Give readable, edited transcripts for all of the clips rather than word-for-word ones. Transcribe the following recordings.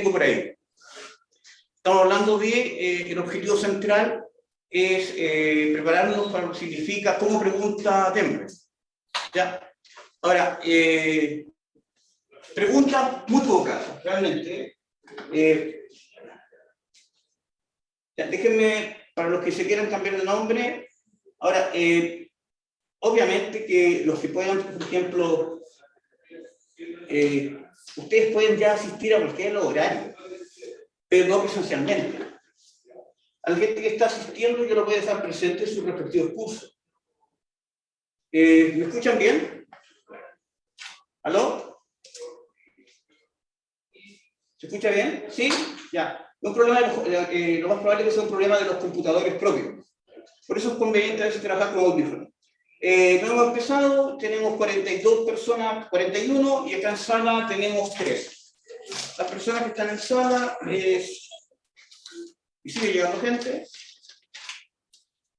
tengo por ahí. Estamos hablando de el objetivo central es prepararnos para lo que significa cómo pregunta Denver. ¿Ya? Ahora, preguntas muy pocas, realmente. Déjenme, para los que se quieran cambiar de nombre, ahora, obviamente que los que puedan, por ejemplo, ustedes pueden ya asistir a cualquier horario, pero no presencialmente. A la gente que está asistiendo yo lo voy a dejar presente en sus respectivos cursos. ¿Me escuchan bien? ¿Aló? ¿Se escucha bien? ¿Sí? Ya. Un problema lo más probable es que sea un problema de los computadores propios. Por eso es conveniente a veces trabajar con audífonos. No hemos empezado, tenemos 42 personas, 41, y acá en sala tenemos 3. Las personas que están en sala, y sigue llegando gente.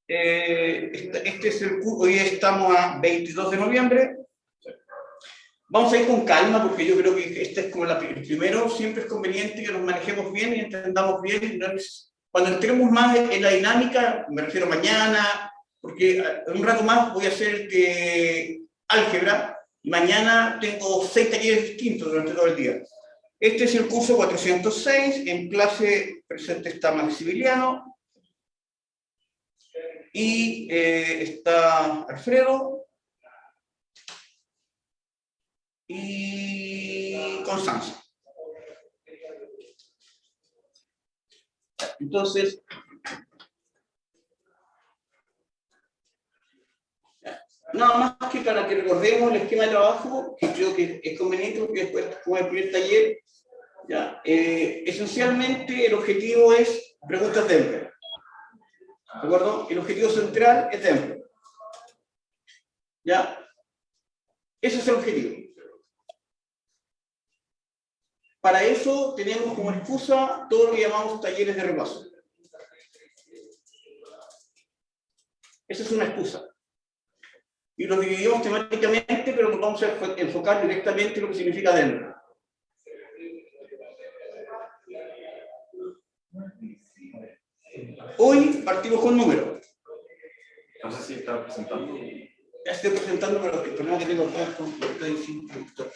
Este es el curso, hoy estamos a 22 de noviembre. Vamos a ir con calma porque yo creo que este es como el primero, siempre es conveniente que nos manejemos bien y entendamos bien. Cuando entremos más en la dinámica, me refiero mañana, porque un rato más voy a hacer álgebra y mañana tengo 6 talleres distintos durante todo el día. Este es el curso 406, en clase presente está Maximiliano y está Alfredo y Constanza. Entonces, nada más que para que recordemos el esquema de trabajo, que creo que es conveniente porque después, como el primer taller, ya, esencialmente el objetivo es preguntas Denver. ¿De acuerdo? El objetivo central es Denver. ¿Ya? Ese es el objetivo. Para eso tenemos como excusa todo lo que llamamos talleres de repaso. Esa es una excusa. Y los dividimos temáticamente, pero nos vamos a enfocar directamente en lo que significa Denver. Hoy partimos con números. No sé si está presentando. Ya estoy presentando, pero el problema que tengo acá es con el instructor.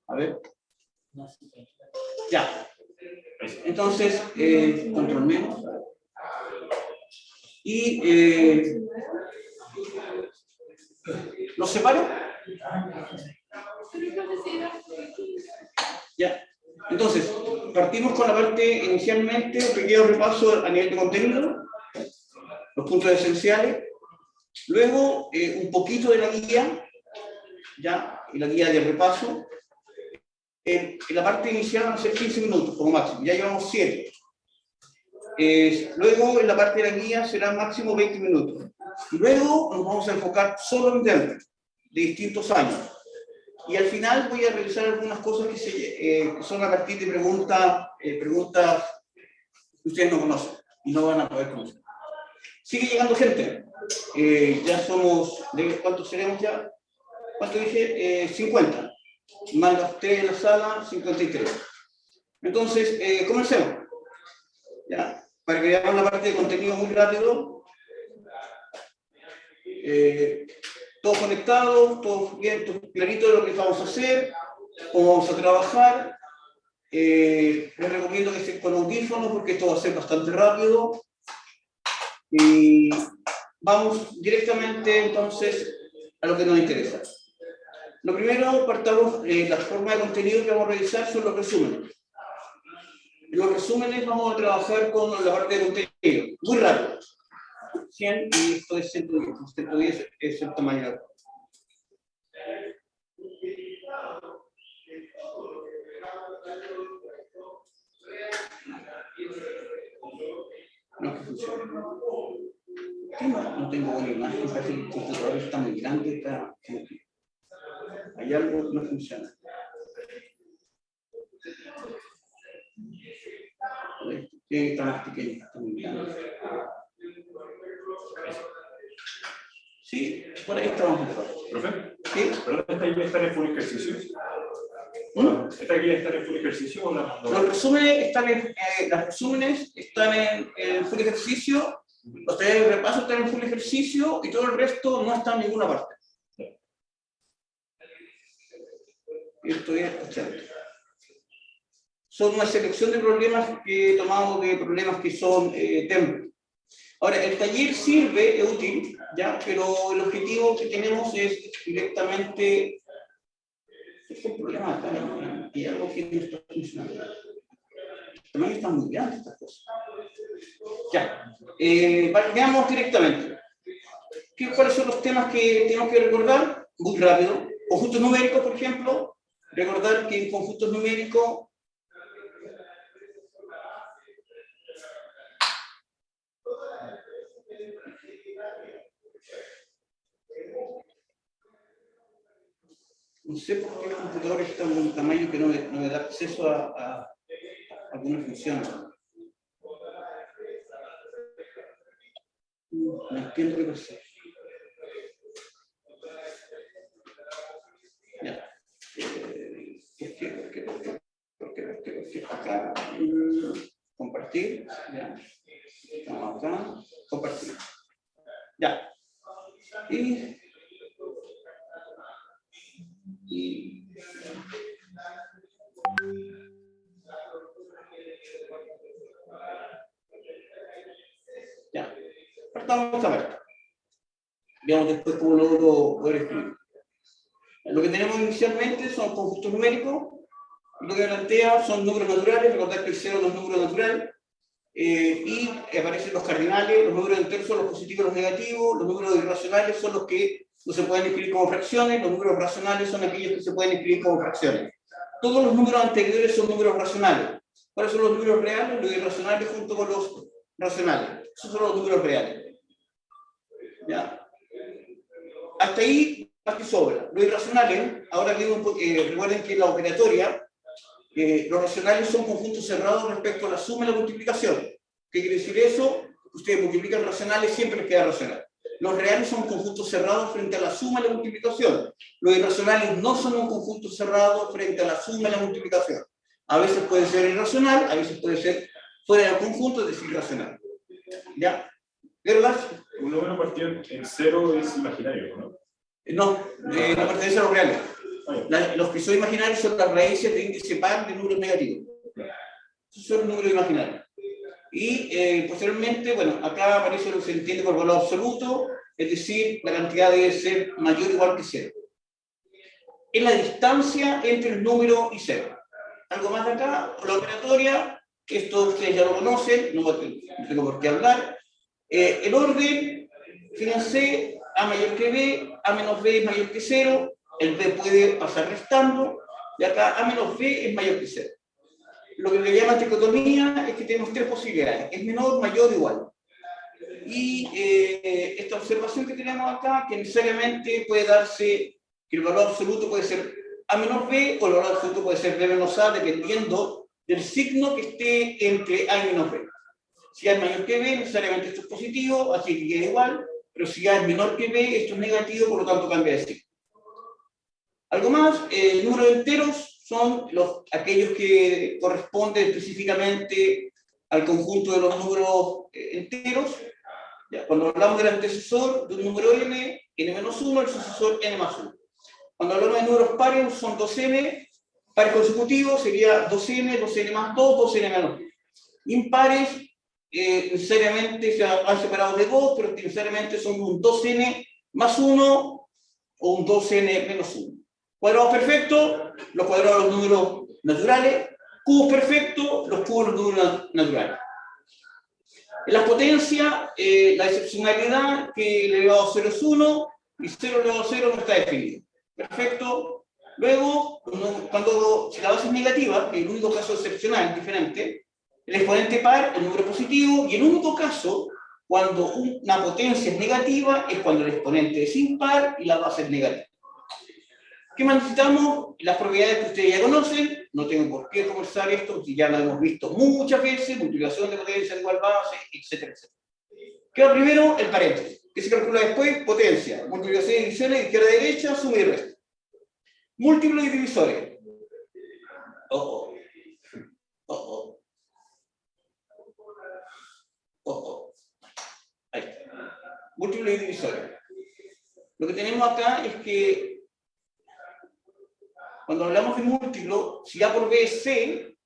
A ver. Ya. Entonces, control menos. Y ¿los separo? Ya. Entonces, partimos con la parte inicialmente, un pequeño repaso a nivel de contenido, los puntos esenciales, luego un poquito de la guía, ya, y la guía de repaso. En la parte inicial van a ser 15 minutos como máximo, ya llevamos 7. Luego en la parte de la guía serán máximo 20 minutos. Y luego nos vamos a enfocar solo en Denver, de distintos años. Y al final voy a revisar algunas cosas que son a partir de preguntas que ustedes no conocen y no van a poder conocer. Sigue llegando gente. Ya somos, ¿cuántos seremos ya? ¿Cuánto dije? 50. Más los 3 en la sala, 53. Entonces, comencemos. ¿Ya? Para que veamos la parte de contenido muy rápido. Todos conectados, todos bien, todo clarito de lo que vamos a hacer, cómo vamos a trabajar. Les recomiendo que estén con audífonos porque esto va a ser bastante rápido. Y vamos directamente entonces a lo que nos interesa. Lo primero, partamos, la forma de contenido que vamos a revisar son los resúmenes. En los resúmenes vamos a trabajar con la parte de contenido, muy rápido. 100 y esto es 110. 110 es el tamaño. No, que funciona. No tengo buena imagen, parece que el computador está muy grande, hay algo que no funciona. Está más pequeño. Sí, por ahí estamos mejor. ¿Profe? ¿Sí? ¿Pero esta guía está en full ejercicio? ¿Esta guía está en full ejercicio o la...? Los resúmenes están en full ejercicio, los talleres de repaso están en full ejercicio y todo el resto no está en ninguna parte. Esto es 80. Son una selección de problemas que he tomado de problemas que son templos. Ahora, el taller sirve, es útil, ¿ya? Pero el objetivo que tenemos es directamente... Este es el problema acá, y algo que no está funcionando. También están muy grandes estas cosas. Ya, veamos directamente. ¿Cuáles son los temas que tenemos que recordar? Muy rápido. Conjuntos numéricos, por ejemplo. Recordar que en conjuntos numéricos no sé por qué el computador está en un tamaño que no me da acceso a alguna función. No entiendo qué pasa. Ya. ¿Por qué? Acá. Compartir. Ya. Estamos acá. Compartir. Ya. Ya. Partamos a ver. Veamos después cómo lo poder escribir. Lo que tenemos inicialmente son conjuntos numéricos. Lo que plantea son números naturales. Recordar que el 0 no es número natural. Y aparecen los cardinales. Los números enteros son los positivos y los negativos. Los números irracionales son los que no se pueden escribir como fracciones. Los números racionales son aquellos que se pueden escribir como fracciones. Todos los números anteriores son números racionales. ¿Cuáles son los números reales? Los irracionales junto con los racionales. Esos son los números reales. ¿Ya? Hasta ahí, más que sobra. Los irracionales, ahora recuerden que en la operatoria, los racionales son conjuntos cerrados respecto a la suma y la multiplicación. ¿Qué quiere decir eso? Ustedes multiplican racionales, siempre les queda racional. Los reales son conjuntos cerrados frente a la suma y la multiplicación. Los irracionales no son un conjunto cerrado frente a la suma y la multiplicación. A veces puede ser irracional, a veces puede ser fuera del conjunto, es decir, racional. ¿Ya? ¿Verdad? Un número partido en 0 es imaginario, ¿no? No, no pertenece a los reales. Los que son imaginarios son las raíces de índice par de números negativos. Esos son números imaginarios. Y posteriormente, bueno, acá aparece lo que se entiende por valor absoluto, es decir, la cantidad debe ser mayor o igual que 0. Es la distancia entre el número y 0. Algo más de acá, la operatoria, esto ustedes ya lo conocen, no tengo por qué hablar. El orden, fíjense, A mayor que B, A menos B es mayor que 0, el B puede pasar restando, y acá A menos B es mayor que 0. Lo que le llaman dicotomía es que tenemos tres posibilidades, es menor, mayor o igual. Y esta observación que tenemos acá, que necesariamente puede darse, que el valor absoluto puede ser A menos B, o el valor absoluto puede ser B menos A, dependiendo del signo que esté entre A y menos B. Si A es mayor que B, necesariamente esto es positivo, así que queda igual, pero si A es menor que B, esto es negativo, por lo tanto cambia de signo. Algo más, números enteros son aquellos que corresponden específicamente al conjunto de los números enteros. Ya, cuando hablamos del antecesor de un número n, n-1, el sucesor n más 1. Cuando hablamos de números pares, son 2n, pares consecutivos sería 2n, 2n más 2, 2n menos 2. Impares, necesariamente se han separado de 2, pero necesariamente son un 2n más 1 o un 2n menos 1. Cuadrados perfectos, los cuadrados de los números naturales. Cubos perfectos, los cubos de los números naturales. En las potencias, la excepcionalidad, que el elevado a 0 es 1 y 0 elevado a 0 no está definido. Perfecto. Luego, si la base es negativa, que es el único caso excepcional, diferente, el exponente par, el número positivo, y el único caso, cuando una potencia es negativa, es cuando el exponente es impar y la base es negativa. ¿Qué más necesitamos? Las propiedades que ustedes ya conocen, no tengo por qué conversar esto, porque ya lo hemos visto muchas veces, multiplicación de potencia igual base, etcétera, etcétera. Queda primero el paréntesis, que se calcula después potencia, multiplicación y divisiones, izquierda a derecha, suma y resta. Múltiplos y divisores. Ahí está. Múltiplos y divisores. Lo que tenemos acá es que cuando hablamos de múltiplo, si A por B es C,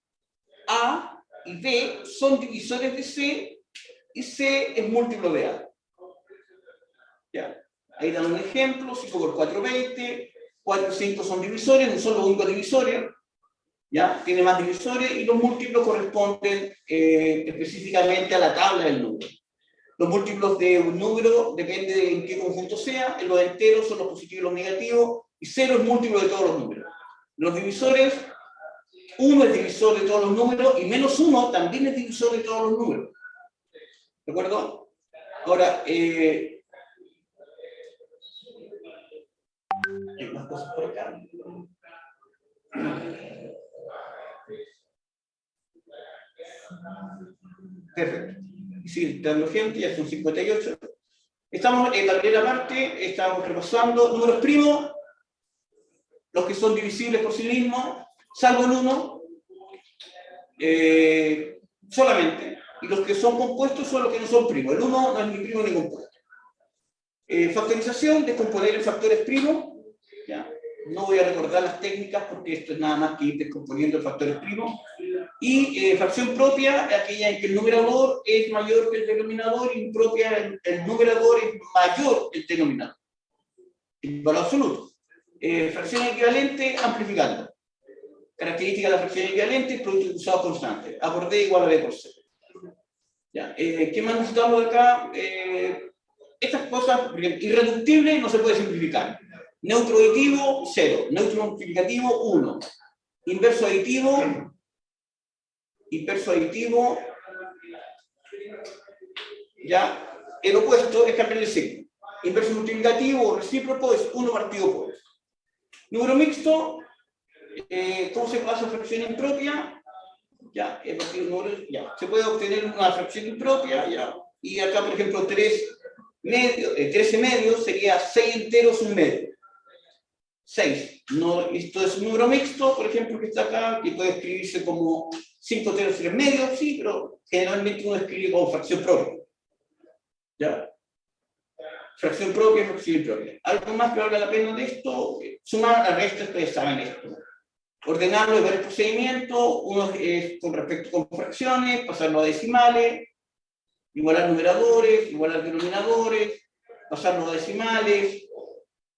A y B son divisores de C y C es múltiplo de A. ¿Ya? Ahí dan un ejemplo, 5 por 4, 20, 4 y 5 son divisores, no son los únicos divisores, ¿ya? Tiene más divisores y los múltiplos corresponden específicamente a la tabla del número. Los múltiplos de un número depende de en qué conjunto sea, en los enteros son los positivos y los negativos, y 0 es múltiplo de todos los números. Los divisores, 1 es divisor de todos los números, y menos 1 también es divisor de todos los números. ¿De acuerdo? Ahora, hay más cosas por acá. Perfecto. Sí, dando gente, ya son 58. Estamos en la primera parte, estamos repasando números primos, los que son divisibles por sí mismos, salvo el 1, solamente. Y los que son compuestos son los que no son primos. El 1 no es ni primo ni compuesto. Factorización, descomponer en factores primos. ¿Ya? No voy a recordar las técnicas porque esto es nada más que ir descomponiendo en factores primos. Y fracción propia, aquella en que el numerador es mayor que el denominador, y impropia, el numerador es mayor que el denominador. En valor absoluto. Fracción equivalente, amplificando. Característica de la fracción equivalente es producto cruzado constante. A por D igual a B por C. ¿Ya? ¿Qué más necesitamos de acá? Estas cosas, irreductible no se puede simplificar. Neutro aditivo, 0. Neutro multiplicativo, 1. Inverso aditivo, ya, el opuesto es cambiar el signo. Inverso multiplicativo o recíproco es 1 partido por. Número mixto, ¿cómo se pasa fracción impropia? Ya, se puede obtener una fracción impropia, ya. Y acá, por ejemplo, 13 medios sería 6 enteros, un medio. 6. No, esto es un número mixto, por ejemplo, que está acá, que puede escribirse como 5 enteros, 3 medios, sí, pero generalmente uno escribe como fracción propia. ¿Ya? Fracción propia, fracción impropia. ¿Algo más que valga la pena de esto? Sumar a resta, ustedes saben esto. Ordenarlo de varios procedimientos, uno es con respecto con fracciones, pasarlo a decimales, igualar numeradores, igualar denominadores, pasarlo a decimales,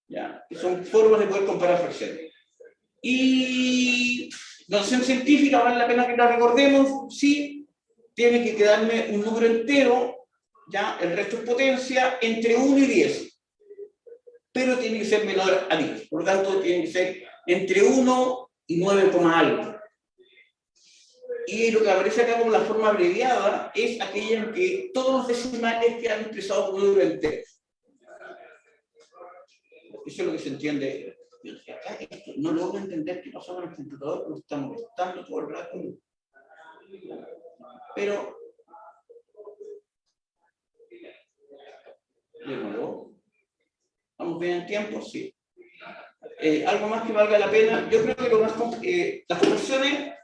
¿ya? Que son formas de poder comparar fracciones. Y notación científica, vale la pena que la recordemos, sí, tiene que quedarme un número entero, ya, el resto es potencia, entre 1 y 10. Pero tiene que ser menor a 10. Por lo tanto, tiene que ser entre 1 y 9, algo. Y lo que aparece acá como la forma abreviada es aquella en que todos los decimales quedan expresados como números enteros. Eso es lo que se entiende. Acá esto, no logro entender qué pasó con el computador, porque está molestando todo el rato. Pero, de nuevo, ¿vamos bien en tiempo? Sí. Algo más que valga la pena, yo creo que lo más las conversiones,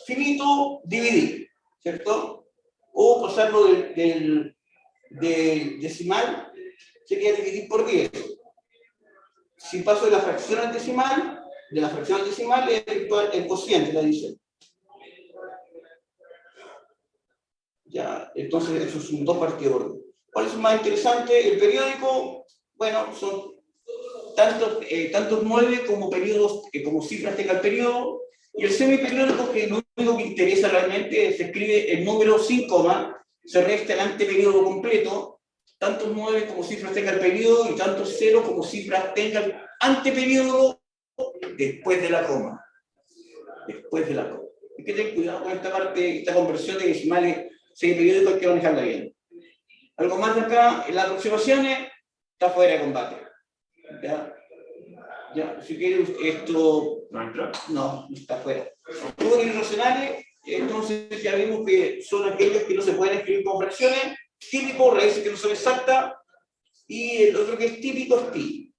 finito, dividir, ¿cierto? O pasarlo del decimal, sería dividir por 10. Si paso de la fracción al decimal, es el cociente, la dice. Ya, entonces eso es un 2 partido por 10. ¿Cuál es más interesante? El periódico, bueno, son tantos 9 como periodos, como cifras tenga el periodo, y el semiperiódico, que lo único que interesa realmente, se escribe el número sin coma, se resta el anteperiodo completo, tantos 9 como cifras tenga el periodo, y tantos 0 como cifras tenga el anteperiodo después de la coma. Después de la coma. Hay que tener cuidado con esta parte, esta conversión de decimales semiperiódicos, hay que manejarla bien. Algo más de acá, en las aproximaciones, está fuera de combate. ¿Ya? Ya, si quieren esto, ¿No entra? No, está fuera. Números irracionales, entonces ya vimos que son aquellos que no se pueden escribir con fracciones, típicos, raíces que no son exactas, y el otro que es típico es pi.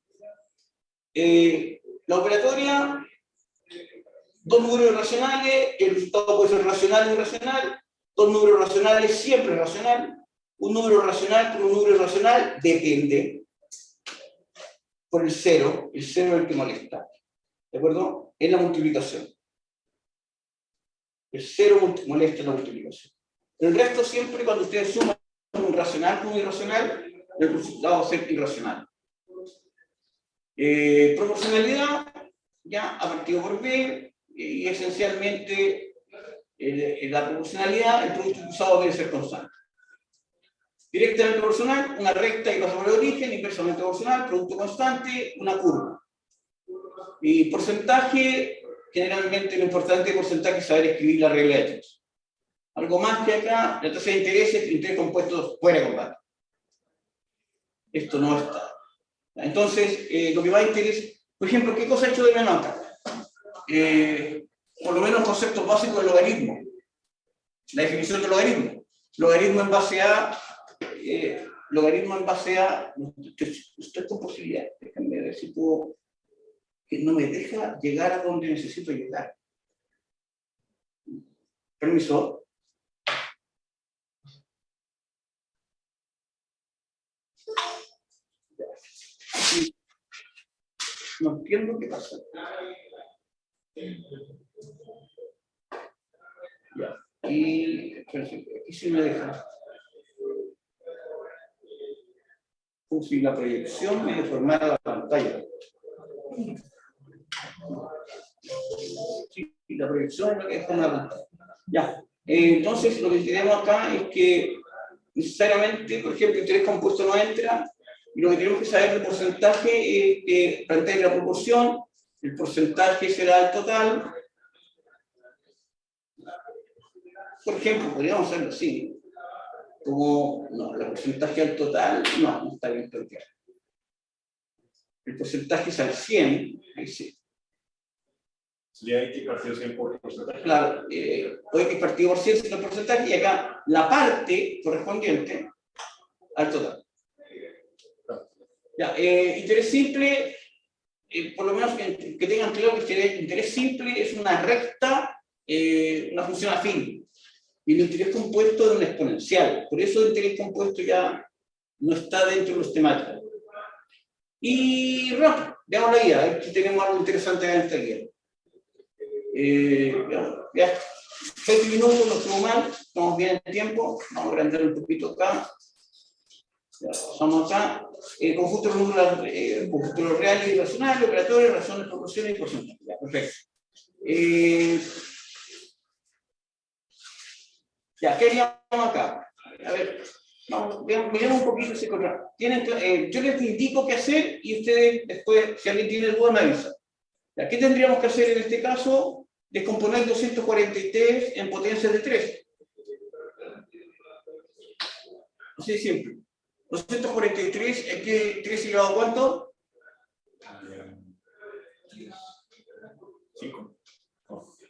La operatoria, dos números irracionales, el resultado puede ser racional o irracional, dos números racionales siempre racional, un número racional con un número irracional depende por el cero es el que molesta, ¿de acuerdo? En la multiplicación. El cero molesta en la multiplicación. El resto siempre cuando ustedes suman un racional con un irracional, el resultado va a ser irracional. Proporcionalidad, ya a partido por B, y esencialmente en la proporcionalidad el producto cruzado debe ser constante. Directamente proporcional, una recta y pasa por el origen, inversamente proporcional, producto constante, una curva. Y porcentaje, generalmente lo importante de porcentaje es saber escribir la regla de tres. Algo más que acá, la tasa de interés compuestos fuera de combate. Esto no está. Entonces, lo que va a interesar, por ejemplo, ¿qué cosa ha hecho de menos acá? Por lo menos conceptos básicos del logaritmo. La definición del logaritmo. Logaritmo en base a estoy con posibilidad, déjame ver si puedo, que no me deja llegar a donde necesito llegar. Permiso. No entiendo qué pasa. Ya. Y aquí sí me deja. Si la proyección me deformara la pantalla. Sí, la proyección es lo que deforma la pantalla. Ya. Entonces, lo que tenemos acá es que necesariamente, por ejemplo, el interés compuesto no entra, y lo que tenemos que saber del porcentaje es que plantea la proporción, el porcentaje será el total. Por ejemplo, podríamos hacerlo así. Como, no, el porcentaje al total, no está bien planteado. El porcentaje es al 100, ahí sí. Sería X partido 100 por porcentaje. Claro, puede que partido por 100 sea el porcentaje y acá la parte correspondiente al total. Ya, interés simple, por lo menos que tengan claro que interés simple es una recta, una función afín. Y el interés compuesto es un exponencial. Por eso el interés compuesto ya no está dentro de los temáticos. Y rápido, veamos la guía, aquí tenemos algo interesante en esta guía. Ya, 20 minutos, no estuvo mal, estamos bien en tiempo, vamos a agrandar un poquito acá. Ya, pasamos acá. Conjuntos reales y irracionales, operadores, razones, proporciones y porcentajes. Ya, perfecto. Ya, ¿qué haríamos acá? A ver, vamos, miremos un poquito ese correo. Yo les indico qué hacer y ustedes después, si alguien tiene duda, me avisa. Ya, ¿qué tendríamos que hacer en este caso? Descomponer 243 en potencias de 3. Así de simple. 243, ¿es que 3 elevado a cuánto? 5.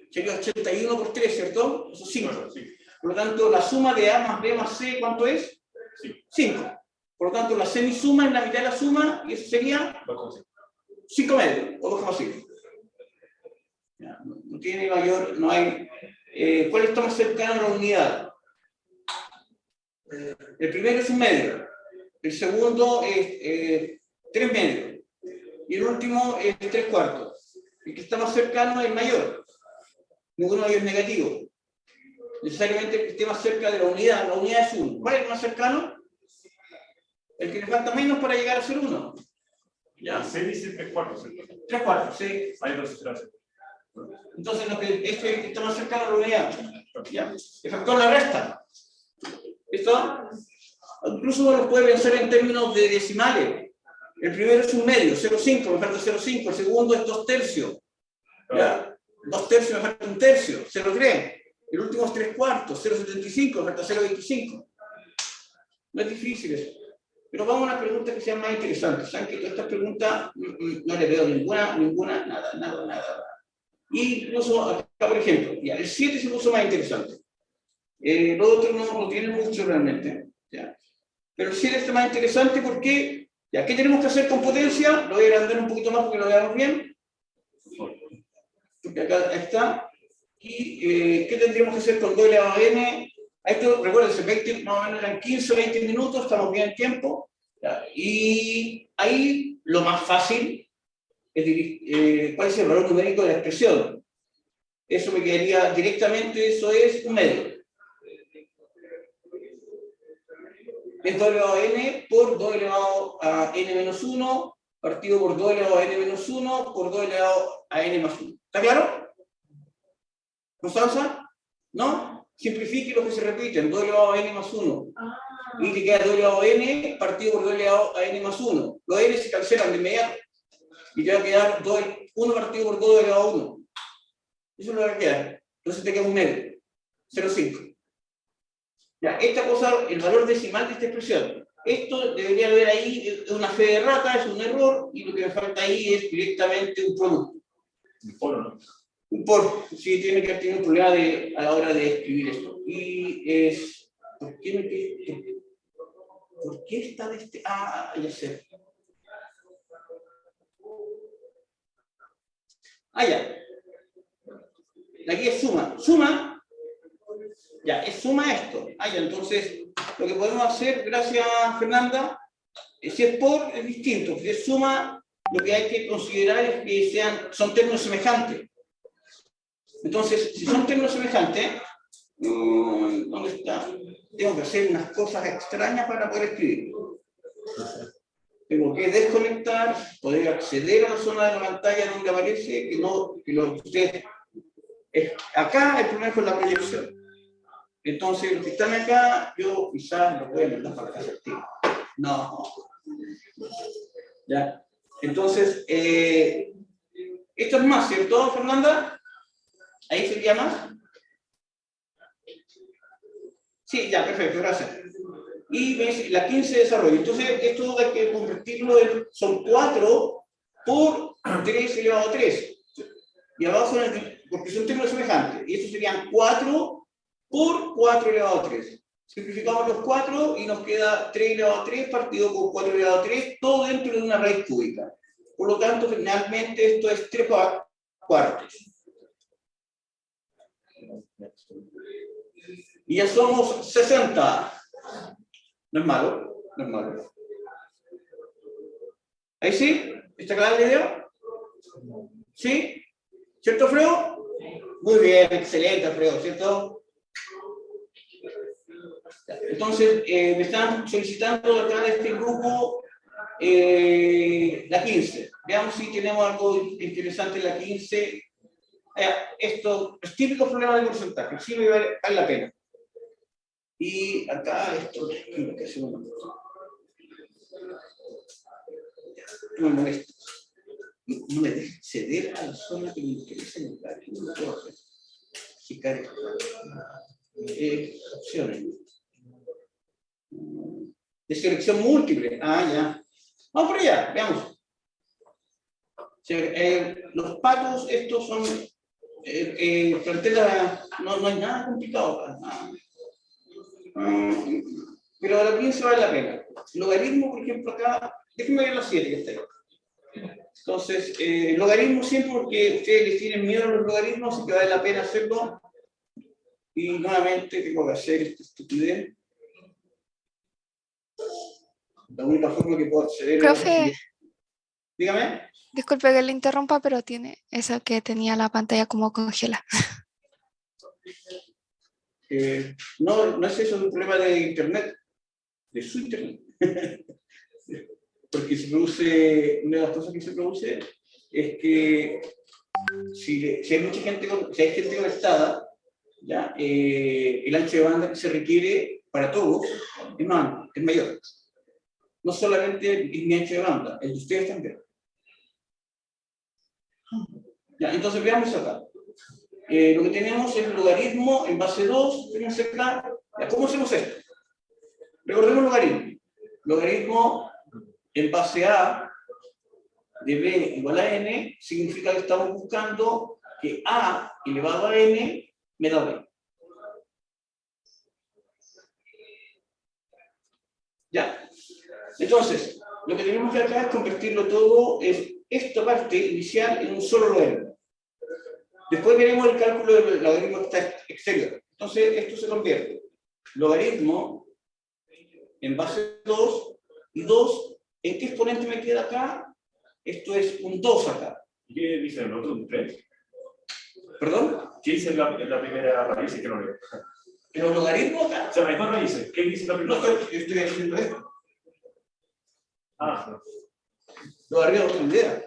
Sería 81 por 3, ¿cierto? Eso es 5. Bueno, sí. Por lo tanto, la suma de A más B más C, ¿cuánto es? 5. Por lo tanto, la semisuma es la mitad de la suma, y eso sería 5 medios, o 2,5. No tiene mayor, no hay. ¿Cuál está más cercano a la unidad? El primero es un medio, el segundo es 3 medios, y el último es 3 cuartos. El que está más cercano es el mayor. Ninguno de ellos es negativo. Necesariamente el que esté más cerca de la unidad es 1. ¿Cuál es el más cercano? El que le falta menos para llegar a ser 1. Ya, C dice 3 cuartos. 3 cuartos, sí. Hay dos estrellas. Entonces, este es el que está más cercano a la unidad. ¿Ya? El factor la resta. ¿Listo? Incluso uno lo puede pensar en términos de decimales. El primero es un medio, 0,5, me falta 0,5. El segundo es 2 tercios. ¿Ya? 2 tercios me falta 1 tercio, 0,3. El último es 3 cuartos, 0,75, me falta 0,25. No es difícil eso. Pero vamos a una pregunta que sea más interesante. ¿Saben que todas estas preguntas no le veo ninguna, nada. Y incluso acá, por ejemplo, ya, el 7 se puso más interesante. Lo otro no tiene mucho realmente. ¿Ya? Pero el 7 está más interesante porque, ya, ¿qué tenemos que hacer con potencia? Lo voy a agrandar un poquito más porque lo veamos bien. Porque acá está. ¿Y qué tendríamos que hacer con 2 elevado a n? A esto, recuérdense, 20, más o menos eran 15 o 20 minutos, estamos bien en tiempo. ¿Ya? Y ahí lo más fácil es cuál es el valor numérico de la expresión. Eso me quedaría directamente, eso es un medio. Es 2 elevado a n por 2 elevado a n menos 1, partido por 2 elevado a n menos 1 por 2 elevado a n más 1. ¿Está claro? ¿Constanza? ¿No? Simplifique lo que se repiten, 2 elevado a n más 1. Y te queda 2 elevado a n partido por 2 elevado a n más 1. Los n se cancelan de inmediato. Y te va a quedar 1 partido por 2 elevado a 1. Eso es lo que va a quedar. Entonces te queda un medio. 0,5. Ya, esta cosa, el valor decimal de esta expresión. Esto debería haber ahí, es una fe de rata, es un error, y lo que me falta ahí es directamente un producto. Un por, ¿no? Un por, sí, tiene que haber tenido un problema a la hora de escribir esto. Y es, ¿por qué está de este? Ah, ya sé. Ah, ya. Aquí es suma. Suma. Ya, es suma esto. Ah, ya, entonces, lo que podemos hacer, gracias Fernanda, si es por, es distinto. Si es suma, lo que hay que considerar es que son términos semejantes. Entonces, si son términos semejantes, ¿dónde está? Tengo que hacer unas cosas extrañas para poder escribir. Tengo que desconectar, poder acceder a la zona de la pantalla donde aparece, que lo que ustedes... Acá el problema es con la proyección. Entonces, los que están acá, yo quizás lo voy a mandar para acá. No. ¿Ya? Entonces, esto es más, ¿cierto, Fernanda? Ahí sería más. Sí, ya, perfecto, gracias. Y ves la 15 de desarrollo. Entonces, esto hay que convertirlo son 4 por 3 elevado a 3. Y abajo, porque son términos semejantes. Y estos serían 4 por 4 elevado a 3. Simplificamos los 4 y nos queda 3 elevado a 3 partido por 4 elevado a 3, todo dentro de una raíz cúbica. Por lo tanto, finalmente esto es 3 cuartos. Y ya somos 60. No es malo, no es malo. ¿Ahí sí? ¿Está clara la idea? ¿Sí? ¿Cierto, Alfredo? Muy bien, excelente, Alfredo, ¿cierto? Entonces, me están solicitando acá de este grupo la 15. Veamos si tenemos algo interesante en la 15. Esto es típico problema de porcentaje, sí me vale la pena. Y acá esto tengo que hacer una cosa. No me molesta. No me dejes ceder a la zona que me interesa en el lugar. No lo puedo hacer. Fijar opciones. De selección múltiple. Ah, ya. Vamos por allá, veamos. Los patos, estos son plantelas, no hay nada complicado acá. Pero a la 15 vale la pena. Logaritmo, por ejemplo, acá, déjenme ver la 7 que está ahí. Entonces, logaritmo siempre porque ustedes les tienen miedo a los logaritmos, así que vale la pena hacerlo. Y nuevamente tengo que hacer esta estupidez. La única forma que puedo acceder a Profe, dígame. disculpe que le interrumpa, pero tiene eso que tenía la pantalla como congela. No es eso un problema de internet, de su internet. Porque se produce, una de las cosas que se produce es que si hay mucha gente, si hay gente conectada, ¿ya? El ancho de banda que se requiere para todos es mayor. No solamente mi ancho de banda, el de ustedes también. Ya, entonces veamos acá. Lo que tenemos es logaritmo en base 2, fíjense acá. Ya, ¿cómo hacemos esto? Recordemos logaritmo. Logaritmo en base A de B igual a N significa que estamos buscando que a elevado a n me da b. Ya. Entonces, lo que tenemos que acá es convertirlo todo, es esta parte inicial en un solo logaritmo. Después veremos el cálculo del logaritmo exterior. Entonces, esto se convierte logaritmo en base 2 y 2, ¿en qué exponente me queda acá? Esto es un 2 acá. ¿Y qué dice el otro? ¿Un 3? ¿Perdón? ¿Qué dice en la primera raíz? Que no leo. Los logaritmos acá. O sea, hay dos raíces. ¿Qué dice la No primera estoy, raíz? estoy haciendo esto. Ah, Lo de arriba no tengo idea.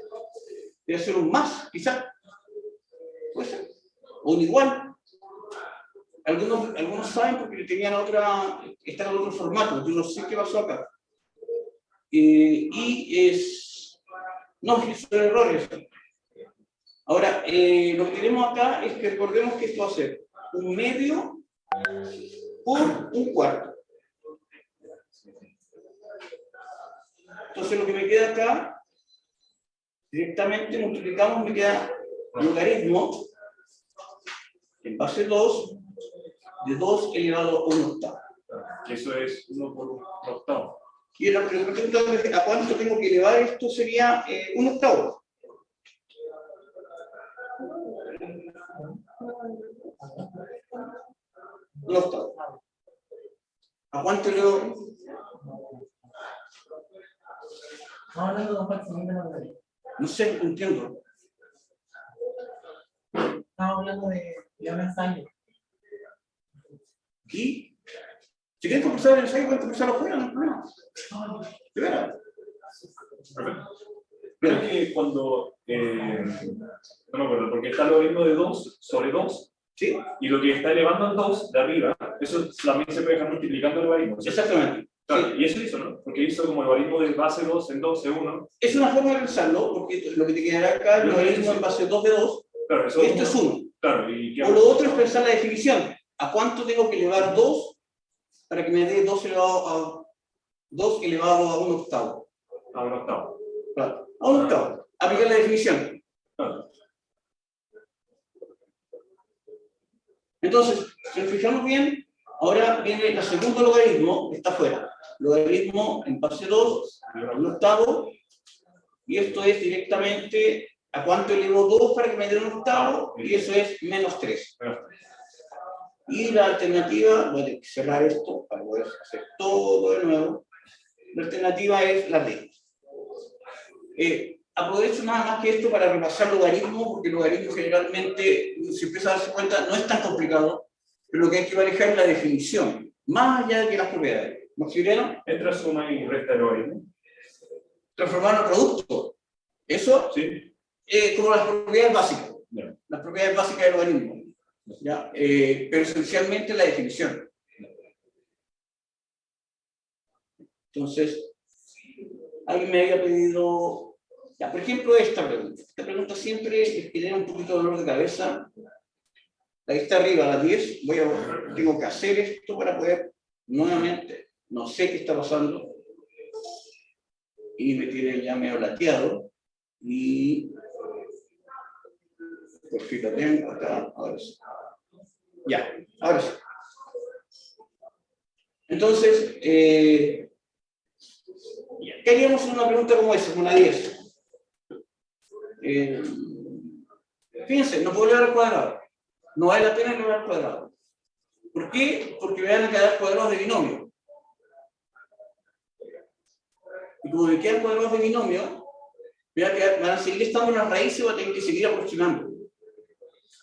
Debe ser un más, quizá. Puede ser. O un igual. Algunos saben porque tenían están en otro formato. Yo no sé qué pasó acá. Y es... No, son errores. Ahora, lo que tenemos acá es que recordemos que esto va a ser un medio por un cuarto. Entonces lo que me queda acá, directamente multiplicamos, me queda logaritmo en base 2 de 2 elevado a 1 octavo. eso es 1 por 1 octavo. Y la pregunta es, ¿a cuánto tengo que elevar esto? Sería 1 octavo. Un octavo. ¿A cuánto elevo? No sé, no entiendo. Estamos hablando de un ensayo. ¿Y? Si quieren conversar el ensayo, pueden conversar afuera, no hay problema. ¿De veras? Creo que cuando, no me acuerdo, porque está el logaritmo de 2 sobre 2, ¿Sí? y lo que está elevando en 2 de arriba, eso también se puede dejar multiplicando el logaritmo. ¿Sí? Exactamente. Claro, Sí. y eso hizo, ¿no? Porque hizo como el logaritmo de base 2 en 2 en 1. Es una forma de pensarlo, porque lo que te quedará acá es el logaritmo en base 2 de 2, Claro, eso y esto es 1. Claro, y O lo otro es pensar la definición. ¿A cuánto tengo que elevar 2 para que me dé 2 elevado a 1 octavo? a 1 octavo. Claro, a 1 octavo. Aplicar la definición. Claro. Entonces, si nos fijamos bien, ahora viene el segundo logaritmo, que está afuera. Logaritmo en base 2, a 1 octavo, y esto es directamente a cuánto elevo 2 para que me dé 1 octavo, y eso es menos 3. Y la alternativa, voy a tener que cerrar esto para poder hacer todo de nuevo. La alternativa es la D. Aprovecho nada más que esto para repasar logaritmos, porque el logaritmo generalmente, si empieza a darse cuenta, no es tan complicado, pero lo que hay que manejar es la definición, más allá de que las propiedades. ¿Nos sirvieron? Entra suma y resta el logaritmo. Transformar en producto. Eso, Sí. como las propiedades básicas. Yeah. Las propiedades básicas del logaritmo. ¿Ya? Pero esencialmente la definición. Entonces, alguien me había pedido, ya, por ejemplo, esta pregunta. Esta pregunta siempre genera un poquito de dolor de cabeza. Ahí está arriba, a las 10. Tengo que hacer esto para poder, nuevamente, no sé qué está pasando. Y me tiene ya medio lateado. Y por fin la tengo acá, ahora sí. Ya, ahora sí. Entonces, ¿qué haríamos en una pregunta como esa, como la 10? Fíjense, no puedo elevar al cuadrado. No vale la pena elevar al cuadrado. ¿Por qué? Porque me van a quedar cuadrados de binomio. Y como me quedan cuadrados de binomio, van a seguir estando en las raíces y voy a tener que seguir aproximando.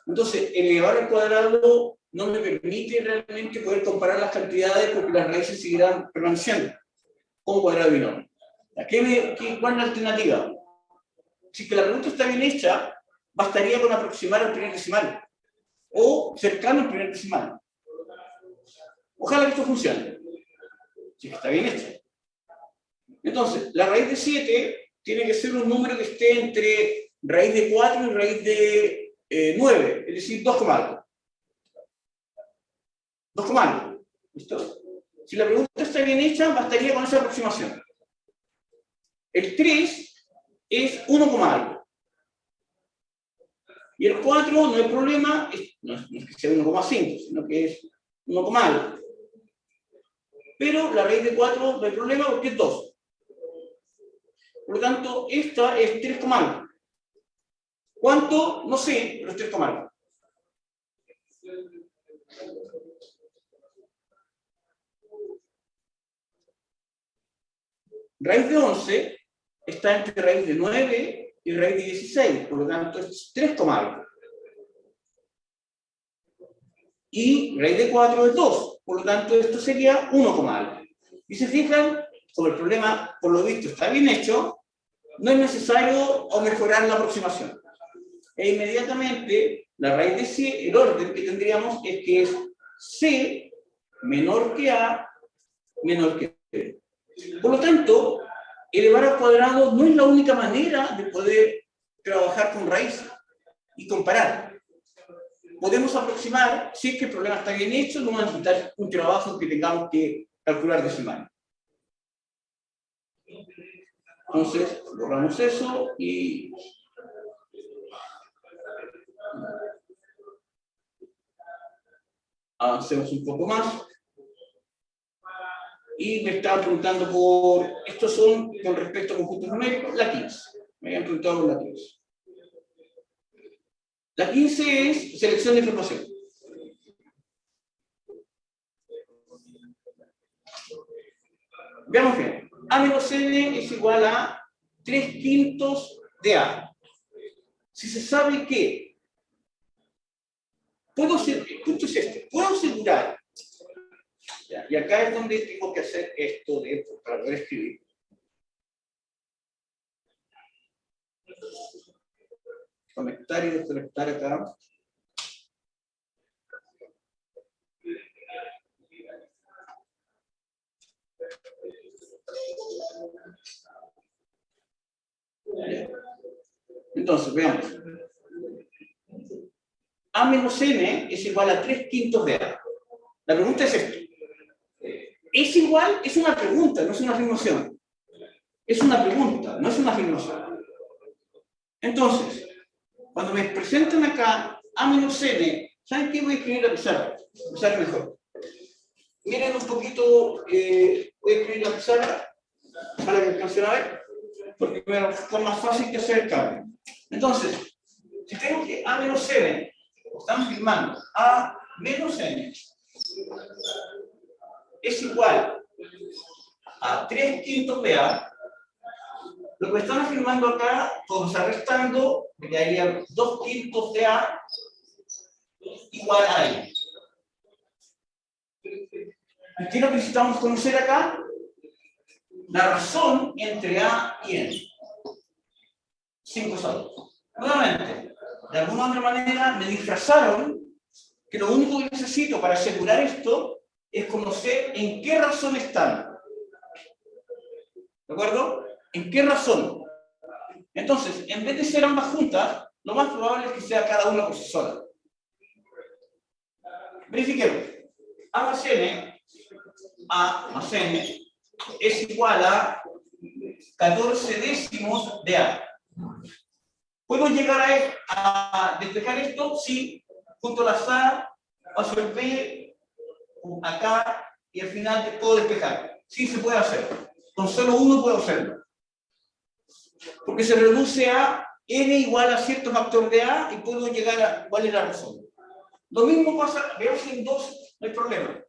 Entonces, elevar al cuadrado no me permite realmente poder comparar las cantidades porque las raíces seguirán permaneciendo como cuadrado de binomio. ¿Cuál es la alternativa? Si que la pregunta está bien hecha, bastaría con aproximar al primer decimal o cercano al primer decimal. Ojalá que esto funcione. Si que está bien hecha. Entonces, la raíz de 7 tiene que ser un número que esté entre raíz de 4 y raíz de 9, es decir, 2 algo. 2 algo. ¿Listo? Si la pregunta está bien hecha, bastaría con esa aproximación. El 3 es 1 algo. Y el 4 no hay problema, no es que sea 1,5, sino que es 1, algo. Pero la raíz de 4 no hay problema porque es 2. Por lo tanto, esta es 3, algo. ¿Cuánto? No sé, pero es 3, algo. Raíz de 11 está entre raíz de 9 y raíz de 16, por lo tanto es 3, algo. Y raíz de 4 es 2, por lo tanto esto sería 1, algo. Y se fijan, como el problema, por lo visto, está bien hecho, no es necesario mejorar la aproximación. E inmediatamente, la raíz de C, el orden que tendríamos es que es C menor que A menor que B. Por lo tanto, elevar al cuadrado no es la única manera de poder trabajar con raíces y comparar. Podemos aproximar, si es que el problema está bien hecho, no vamos a necesitar un trabajo que tengamos que calcular decimales. Entonces, borramos eso y avancemos un poco más. Y me estaban preguntando por, estos son con respecto a conjuntos numéricos, la 15. Me habían preguntado por la 15. La 15 es selección de información. Veamos bien. A menos n es igual a 3/5 de A. Si se sabe que puedo ser, el punto es este, puedo asegurar, ya, y acá es donde tengo que hacer esto de, para poder escribir. Conectar y desconectar acá. Entonces, veamos. A menos n es igual a 3/5 de A. La pregunta es esto. ¿Es igual? Es una pregunta, no es una afirmación. Es una pregunta, no es una afirmación. Entonces, cuando me presentan acá A menos n, ¿saben qué? Voy a escribir la pizarra. Pizarra mejor. Miren un poquito, voy a escribir la pizarra para que alcancen a ver, porque me va a ser más fácil que hacer el cambio. Entonces, si tengo que A menos n, estamos firmando A menos n, es igual a 3/5 de A, lo que están afirmando acá, todo está restando, me quedaría 2/5 de A igual a N. ¿Qué es lo que necesitamos conocer acá? La razón entre A y N. 5 saludos. Nuevamente, de alguna u otra manera me disfrazaron que lo único que necesito para asegurar esto es conocer en qué razón están. ¿De acuerdo? ¿En qué razón? Entonces, en vez de ser ambas juntas, lo más probable es que sea cada una por sí sola. Verifiquemos. A más n es igual a 14 décimos de A. ¿Puedo llegar a despejar esto? Sí. Junto a las A, paso el B, acá, y al final puedo despejar. Sí se puede hacer. Con solo uno puedo hacerlo. Porque se reduce a n igual a cierto factor de A y puedo llegar a cuál es la razón. Lo mismo pasa, veamos en 2, no hay problema.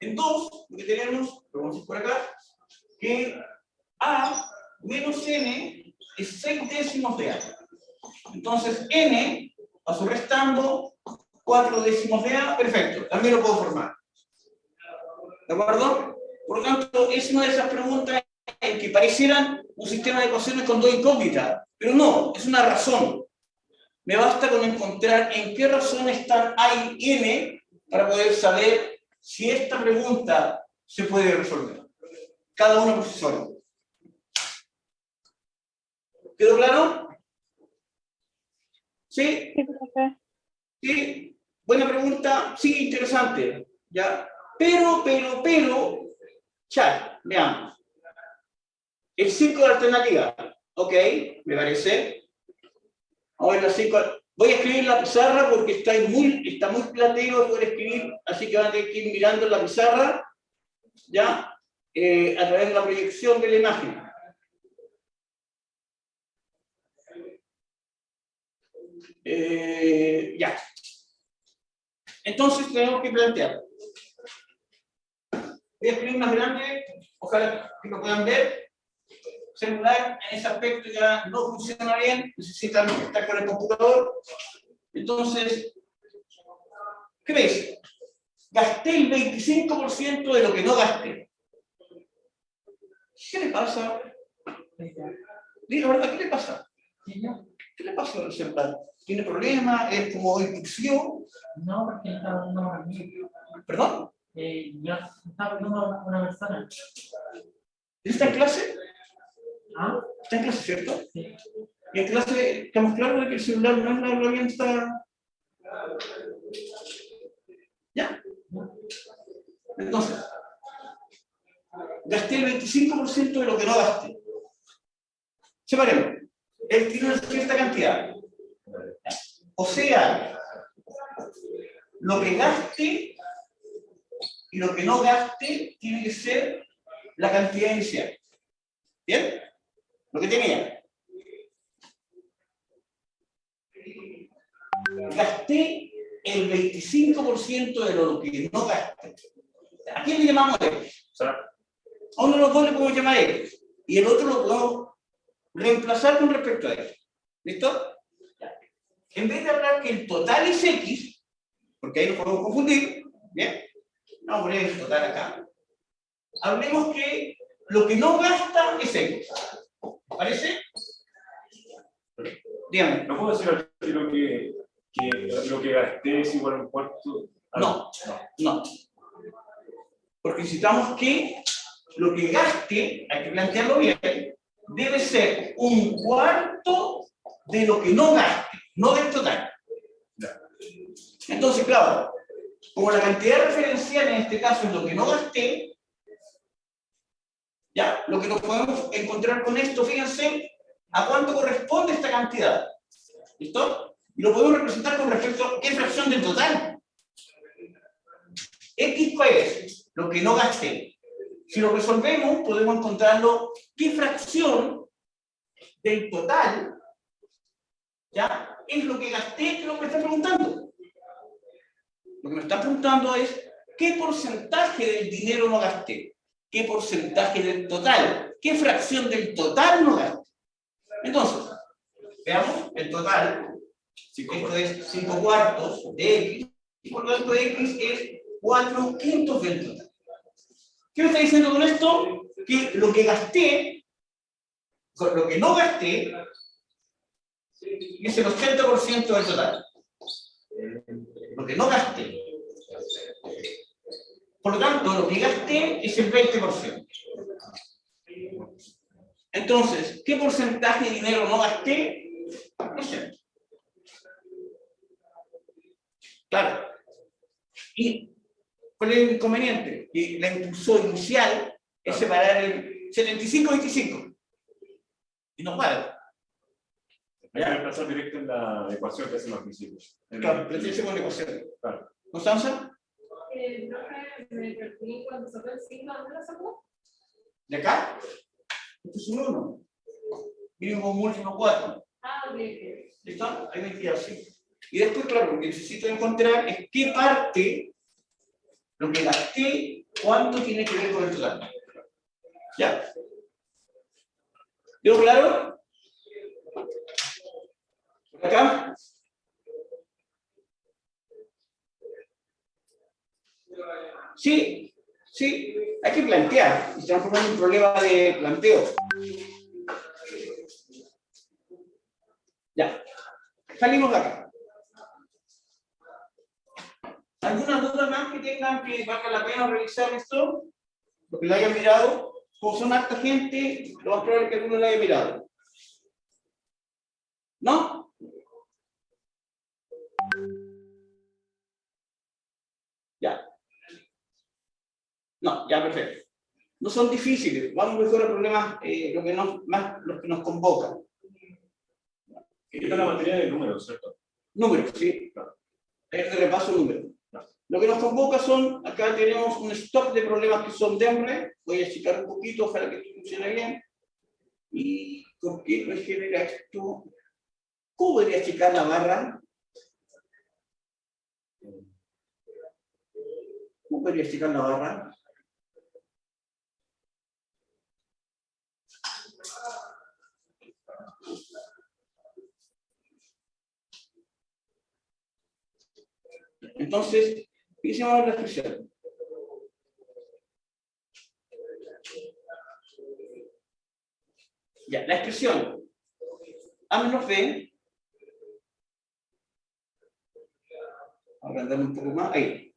En 2, lo que tenemos, lo vamos a ir por acá, que A menos n es 6 décimos de A. Entonces n, paso restando, 4 décimos de A, perfecto, también lo puedo formar. ¿De acuerdo? Por lo tanto, es una de esas preguntas en que parecieran un sistema de ecuaciones con dos incógnitas, pero no, es una razón. Me basta con encontrar en qué razón están A y N para poder saber si esta pregunta se puede resolver. Cada uno por sí solo. ¿Quedó claro? ¿Sí? Sí. Buena pregunta. Sí, interesante. ¿Ya? Pero, chat, veamos. El 5 de alternativa. Ok, me parece. Vamos a ver las 5. Voy a escribir en la pizarra porque está muy platero poder escribir, así que van a tener que ir mirando en la pizarra, ¿ya? A través de la proyección de la imagen. Ya. Entonces tenemos que plantear. Voy a escribir más grande, ojalá que lo puedan ver. Celular en ese aspecto ya no funciona bien, necesitan estar con el computador. Entonces, ¿qué ves? Gasté el 25% de lo que no gasté. ¿Qué le pasa? Diga la verdad, ¿qué le pasa? ¿Qué le pasa al celular? ¿Tiene problemas? ¿Es como intuición? No, porque estaba hablando con mí. ¿Perdón? Yo estaba hablando con una persona. ¿Está en clase? ¿Ah? ¿Está en clase, cierto? Sí. Y en clase estamos claros de que el celular no es la herramienta. ¿Ya? Entonces, gasté el 25% de lo que no gasté. Separemos. Él tiene una cierta cantidad. O sea, lo que gaste y lo que no gaste tiene que ser la cantidad inicial. ¿Bien? Lo que tenía. Gasté el 25% de lo que no gasté. ¿A quién le llamamos X? A uno de los dos le podemos llamar X. Y el otro lo podemos reemplazar con respecto a X. ¿Listo? En vez de hablar que el total es X, porque ahí nos podemos confundir, ¿bien? Vamos a poner el total acá. Hablemos que lo que no gasta es X. ¿Parece? Dígame. ¿No puedo decir aquí lo que gasté es igual a un cuarto? No. Porque necesitamos que lo que gaste, hay que plantearlo bien, debe ser un cuarto de lo que no gaste, no del total. Entonces, claro, como la cantidad referencial en este caso es lo que no gasté, ya, lo que nos podemos encontrar con esto, fíjense, ¿a cuánto corresponde esta cantidad? ¿Listo? Y lo podemos representar con respecto a qué fracción del total. X cuál es lo que no gasté. Si lo resolvemos, podemos encontrarlo qué fracción del total, ¿ya? Es lo que gasté, que es lo que me está preguntando. Lo que me está preguntando es qué porcentaje del dinero no gasté, qué porcentaje del total, qué fracción del total no gasté. Entonces, veamos el total. Esto es 5 cuartos de X, y por lo tanto X es 4 quintos del total. ¿Qué me está diciendo con esto? Que lo que gasté, lo que no gasté, es el 80% del total. Lo que no gasté. Por lo tanto, lo que gasté es el 20%. Entonces, ¿qué porcentaje de dinero no gasté? No sé. Claro. ¿Y cuál es el inconveniente? Que la impulso inicial es separar el 75-25. Y no cuadra. Hay que reemplazar directo en la ecuación que hacemos al principio. Claro, planteemos la ecuación. Claro. ¿Constanza? Me perdí cuando sacó el signo, ¿dónde lo sacó? ¿De acá? Esto es un 1. Viene como múltiplo 4. Ah, ok. ¿Listo? Ahí me queda así. Y después, claro, lo que necesito encontrar es qué parte, lo que gasté, cuánto tiene que ver con el total. ¿Ya? ¿Quedó claro? ¿Por acá? Sí, hay que plantear. Y estamos formando un problema de planteo. Ya. Salimos de acá. ¿Alguna duda más que tengan que valga la pena revisar esto? Lo que lo hayan mirado. Como son harta gente, lo más probable es que alguno lo haya mirado. ¿No? Ya. No, ya, perfecto. No son difíciles. Vamos mejor a problemas lo que nos convocan. Esta es la materia de números, ¿cierto? Números, ¿sí? Es de repaso números. Lo que nos convoca son, acá tenemos un stock de problemas que son DEMRE. Voy a achicar un poquito, ojalá que esto funcione bien. ¿Y por qué no genera esto? ¿Cómo podría achicar la barra? ¿Cómo podría achicar la barra? Entonces, fíjense la expresión. Ya, la expresión A menos B, agrandar un poco más, ahí.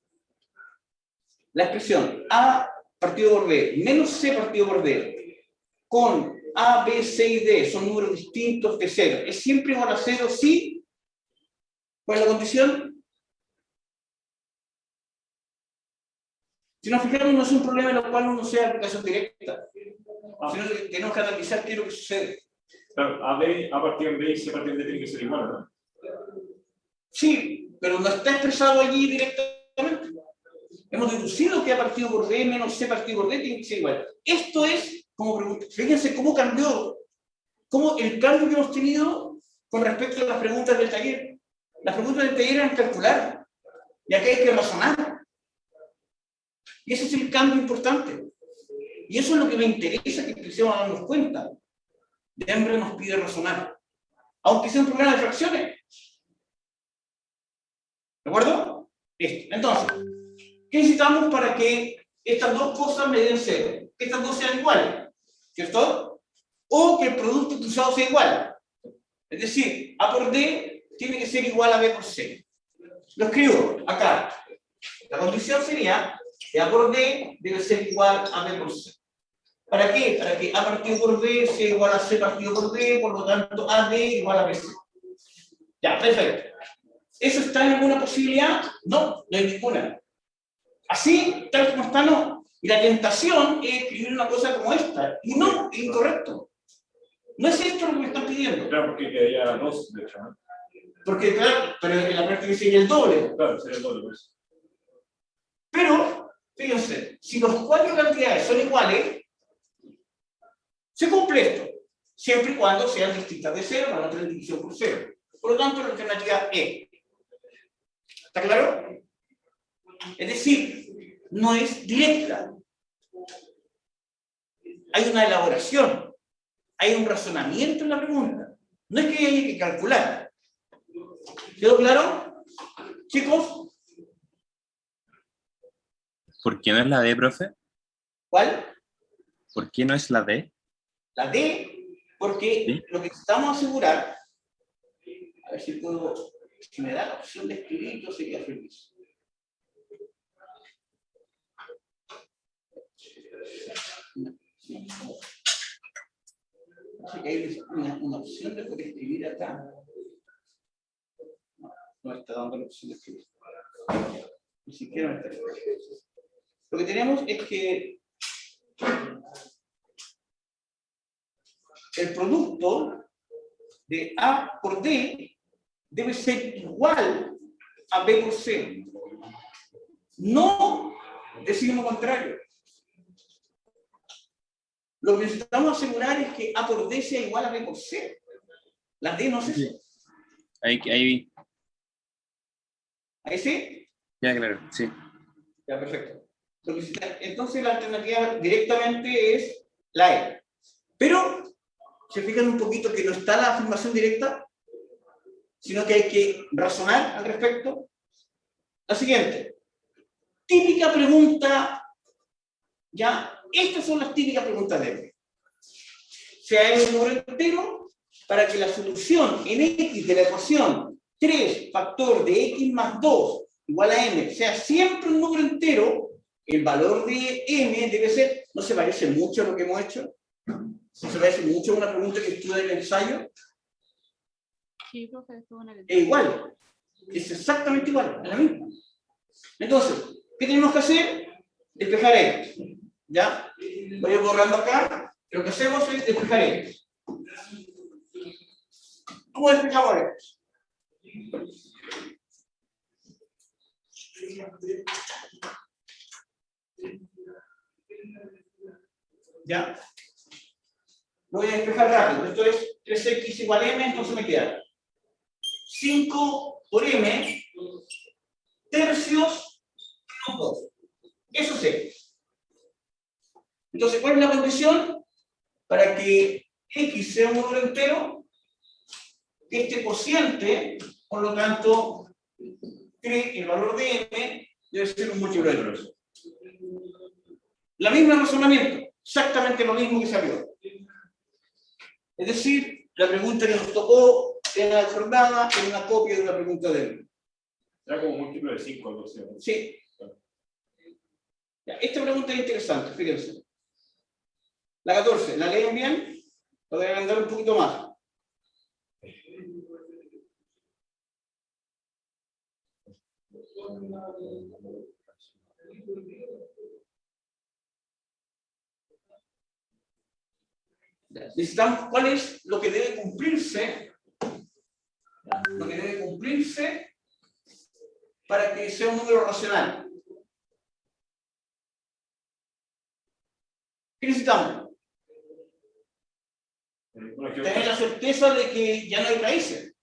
La expresión A partido por B menos C partido por D con A, B, C y D son números distintos de 0. ¿Es siempre igual a 0 si? ¿Cuál es la condición? Si nos fijamos, no es un problema en el cual uno sea aplicación directa, sino que tenemos que analizar qué es lo que sucede. Claro, A partido en B y C partido en D tiene que ser igual, ¿no? Sí, pero no está expresado allí directamente. Hemos deducido que A partido por B menos C partido por D tiene que ser igual. Esto es como pregunta. Fíjense cómo cambió, cómo el cambio que hemos tenido con respecto a las preguntas del taller. Las preguntas del taller eran calcular, y acá hay que razonar. Y ese es el cambio importante. Y eso es lo que me interesa que empecemos a darnos cuenta. DEMRE nos pide razonar, aunque sea un problema de fracciones. ¿De acuerdo? Listo. Entonces, ¿qué necesitamos para que estas dos cosas me den 0? Que estas dos sean iguales, ¿cierto? O que el producto cruzado sea igual. Es decir, A por D tiene que ser igual a B por C. Lo escribo acá. La condición sería que A por D debe ser igual a B por C. ¿Para qué? Para que A partido por B sea igual a C partido por D, por lo tanto AD igual a BC. Ya, perfecto. ¿Eso está en alguna posibilidad? No, no hay ninguna. Así, tal como está, no. Y la tentación es escribir una cosa como esta. Y no, es incorrecto. No es esto lo que me están pidiendo. Claro, porque quedaría 2, de hecho, ¿no? Porque, claro, pero en la práctica sería el doble. Claro, sería el doble, pues. Pero, fíjense, si los 4 cantidades son iguales, se cumple esto, siempre y cuando sean distintas de 0, para no tener división por 0. Por lo tanto, la alternativa E. ¿Está claro? Es decir, no es directa. Hay una elaboración, hay un razonamiento en la pregunta. No es que haya que calcular. ¿Quedó claro? Chicos, ¿Por qué no es la D, profe? ¿cuál? ¿Por qué no es la D? La D, porque ¿Sí? lo que necesitamos asegurar, a ver si puedo, si me da la opción de escribir, yo sería feliz. Así que hay una opción de poder escribir acá. No está dando la opción de escribir. Ni siquiera me está escribiendo. Lo que tenemos es que el producto de A por D debe ser igual a B por C. No decir lo contrario. Lo que necesitamos asegurar es que A por D sea igual a B por C. La D no es eso. Ahí, ¿Ahí sí? ya, claro, sí. Ya, perfecto. Entonces la alternativa directamente es la E. Pero, ¿se fijan un poquito que no está la afirmación directa? Sino que hay que razonar al respecto. La siguiente. Típica pregunta, ya, estas son las típicas preguntas de M. Sea M un número entero, para que la solución en X de la ecuación 3 factor de X más 2 igual a M sea siempre un número entero, el valor de M debe ser, ¿no se parece mucho a lo que hemos hecho? ¿No se parece mucho a una pregunta que estudia en el ensayo? Sí, profe, estuvo en el... Es igual, es exactamente igual, es la misma. Entonces, ¿qué tenemos que hacer? Despejar X. ¿Ya? Voy a ir borrando acá. Lo que hacemos es despejar X. ¿Cómo despejamos X? ¿Ya? Lo voy a despejar rápido. Esto es 3x igual a m, entonces me queda 5 por m tercios menos 2. Eso es x. Entonces, ¿cuál es la condición? Para que x sea un número entero, este cociente, por lo tanto, el valor de m debe ser un múltiplo de 3. La misma razonamiento, exactamente lo mismo que salió. Es decir, la pregunta que nos tocó en la jornada es una copia de una pregunta de él. Era como múltiplo de 5, algo así. Sí. Ya, esta pregunta es interesante, fíjense. La 14, ¿la leen bien? Lo voy a agrandar un poquito más. Necesitamos cuál es lo que debe cumplirse, lo que debe cumplirse para que sea un número racional. ¿Qué necesitamos? Bueno, Tener la certeza de que ya no hay raíces,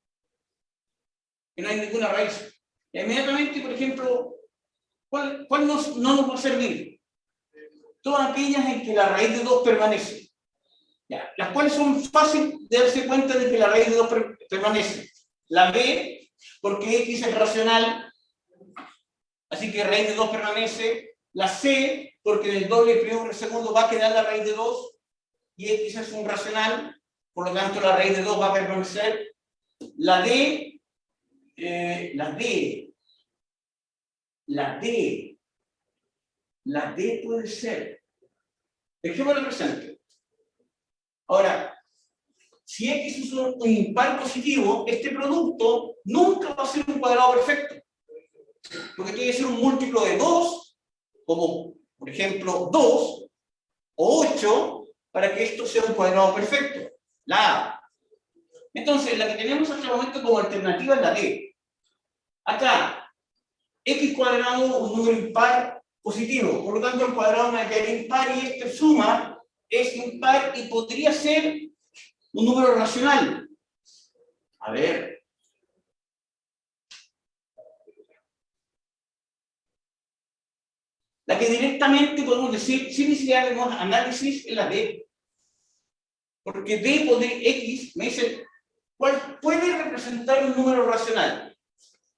que no hay ninguna raíz. Y inmediatamente, por ejemplo, ¿cuál no nos va a servir? Todas aquellas en que la raíz de 2 permanece. Ya, las cuales son fáciles de darse cuenta de que la raíz de 2 permanece. La b, porque x es racional, así que raíz de 2 permanece. La c, porque en el doble periodo del segundo va a quedar la raíz de 2, y x es un racional, por lo tanto la raíz de 2 va a permanecer. La d, la d puede ser. Dejémoslo presente. Ahora, si x es un impar positivo, este producto nunca va a ser un cuadrado perfecto. Porque tiene que ser un múltiplo de 2, como por ejemplo 2 o 8, para que esto sea un cuadrado perfecto. La A. Entonces, la que tenemos hasta el momento como alternativa es la D. Acá, x cuadrado, un número impar positivo. Por lo tanto, el cuadrado me queda impar y esta suma es impar y podría ser un número racional. A ver. La que directamente podemos decir, sin necesidad de análisis, es la D. Porque D por X me dice, ¿cuál puede representar un número racional?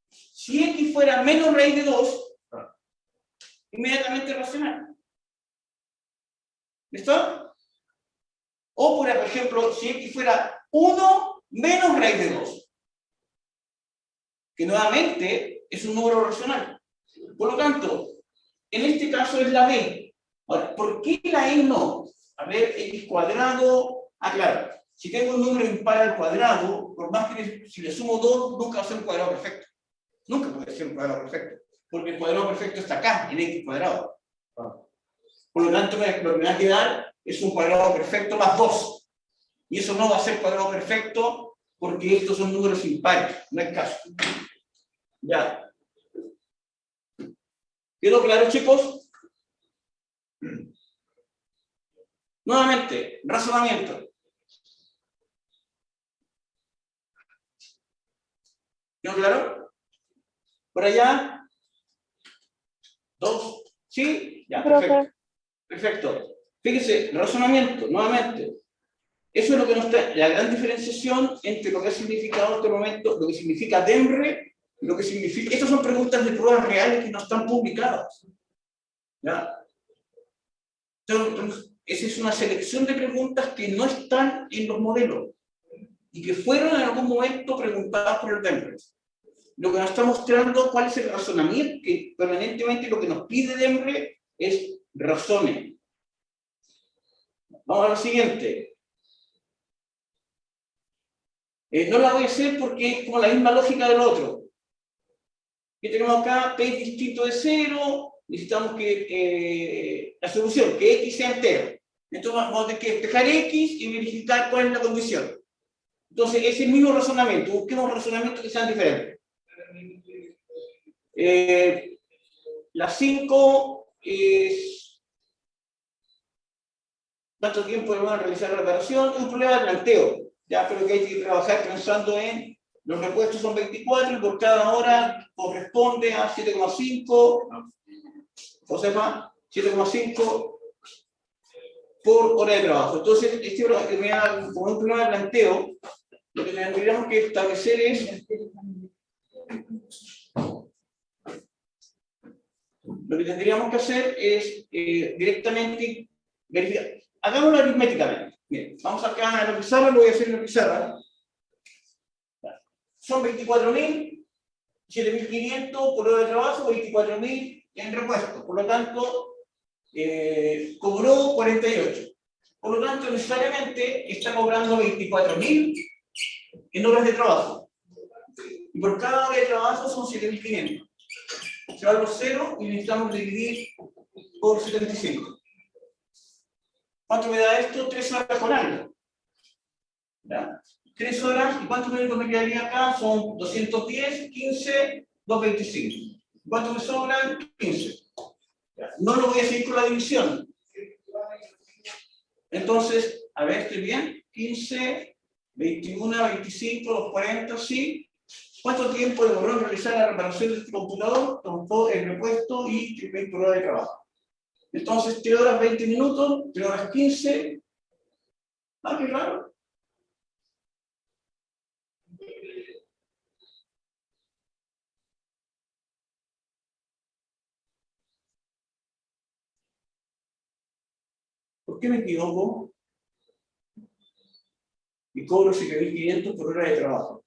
Si X fuera menos raíz de 2, inmediatamente racional. ¿Listo? O, por ejemplo, si X fuera 1 menos raíz de 2, que nuevamente es un número racional. Por lo tanto, en este caso es la B. Ahora, ¿por qué la E no? A ver, X cuadrado. Ah, claro. Si tengo un número impar al cuadrado, por más que si le sumo 2, nunca va a ser un cuadrado perfecto. Nunca puede ser un cuadrado perfecto. Porque el cuadrado perfecto está acá, en X cuadrado. Por lo tanto, lo que me va a quedar es un cuadrado perfecto más 2. Y eso no va a ser cuadrado perfecto porque estos son números impares. No es caso. Ya. ¿Quedó claro, chicos? Nuevamente, razonamiento. ¿Quedó claro? ¿Por allá? ¿2? ¿Sí? Ya, perfecto. Perfecto. Fíjese, razonamiento, nuevamente. Eso es lo que nos trae la gran diferenciación entre lo que ha significado en este momento, lo que significa DEMRE, lo que significa. Estas son preguntas de pruebas reales que no están publicadas. ¿Ya? Entonces, esa es una selección de preguntas que no están en los modelos y que fueron en algún momento preguntadas por el DEMRE. Lo que nos está mostrando cuál es el razonamiento, que permanentemente lo que nos pide DEMRE es razones. Vamos a lo siguiente. No la voy a hacer porque es como la misma lógica del otro. ¿Qué tenemos acá? P es distinto de 0. Necesitamos que la solución, que x sea entero. Entonces vamos a tener que despejar x y verificar cuál es la condición. Entonces, es el mismo razonamiento. Busquemos razonamientos que sean diferentes. La 5 es... ¿Cuánto tiempo van a realizar la reparación? Es un problema de planteo. Ya, pero que hay que trabajar pensando en... Los repuestos son 24 y por cada hora corresponde a 7,5. Josefa, 7,5 por hora de trabajo. Entonces, como un problema de planteo, lo que tendríamos que establecer es... Lo que tendríamos que hacer es directamente verificar. Hagámoslo aritméticamente. Bien, vamos acá a la pizarra, lo voy a hacer en la pizarra. Son 24.000, 7.500 por hora de trabajo, 24.000 en repuesto. Por lo tanto, cobró 48. Por lo tanto, necesariamente está cobrando 24.000 en horas de trabajo. Y por cada hora de trabajo son 7.500. Se va a los 0 y necesitamos dividir por 75. ¿Cuánto me da esto? 3 horas con algo. ¿Ya? 3 horas, ¿y cuántos minutos me quedaría acá? Son 210, 15, 225. ¿Cuánto me sobran? 15. ¿Ya? No lo voy a seguir con la división. Entonces, a ver, ¿estoy bien? 15, 21, 25, 240, sí. ¿Cuánto tiempo demoró en realizar la reparación de este computador? Tomó el repuesto y 20 horas de trabajo. Entonces, 3 horas 20 minutos, 3 horas 15. Ah, qué raro. ¿Por qué me equivoco? Y cobro 7.500 por hora de trabajo.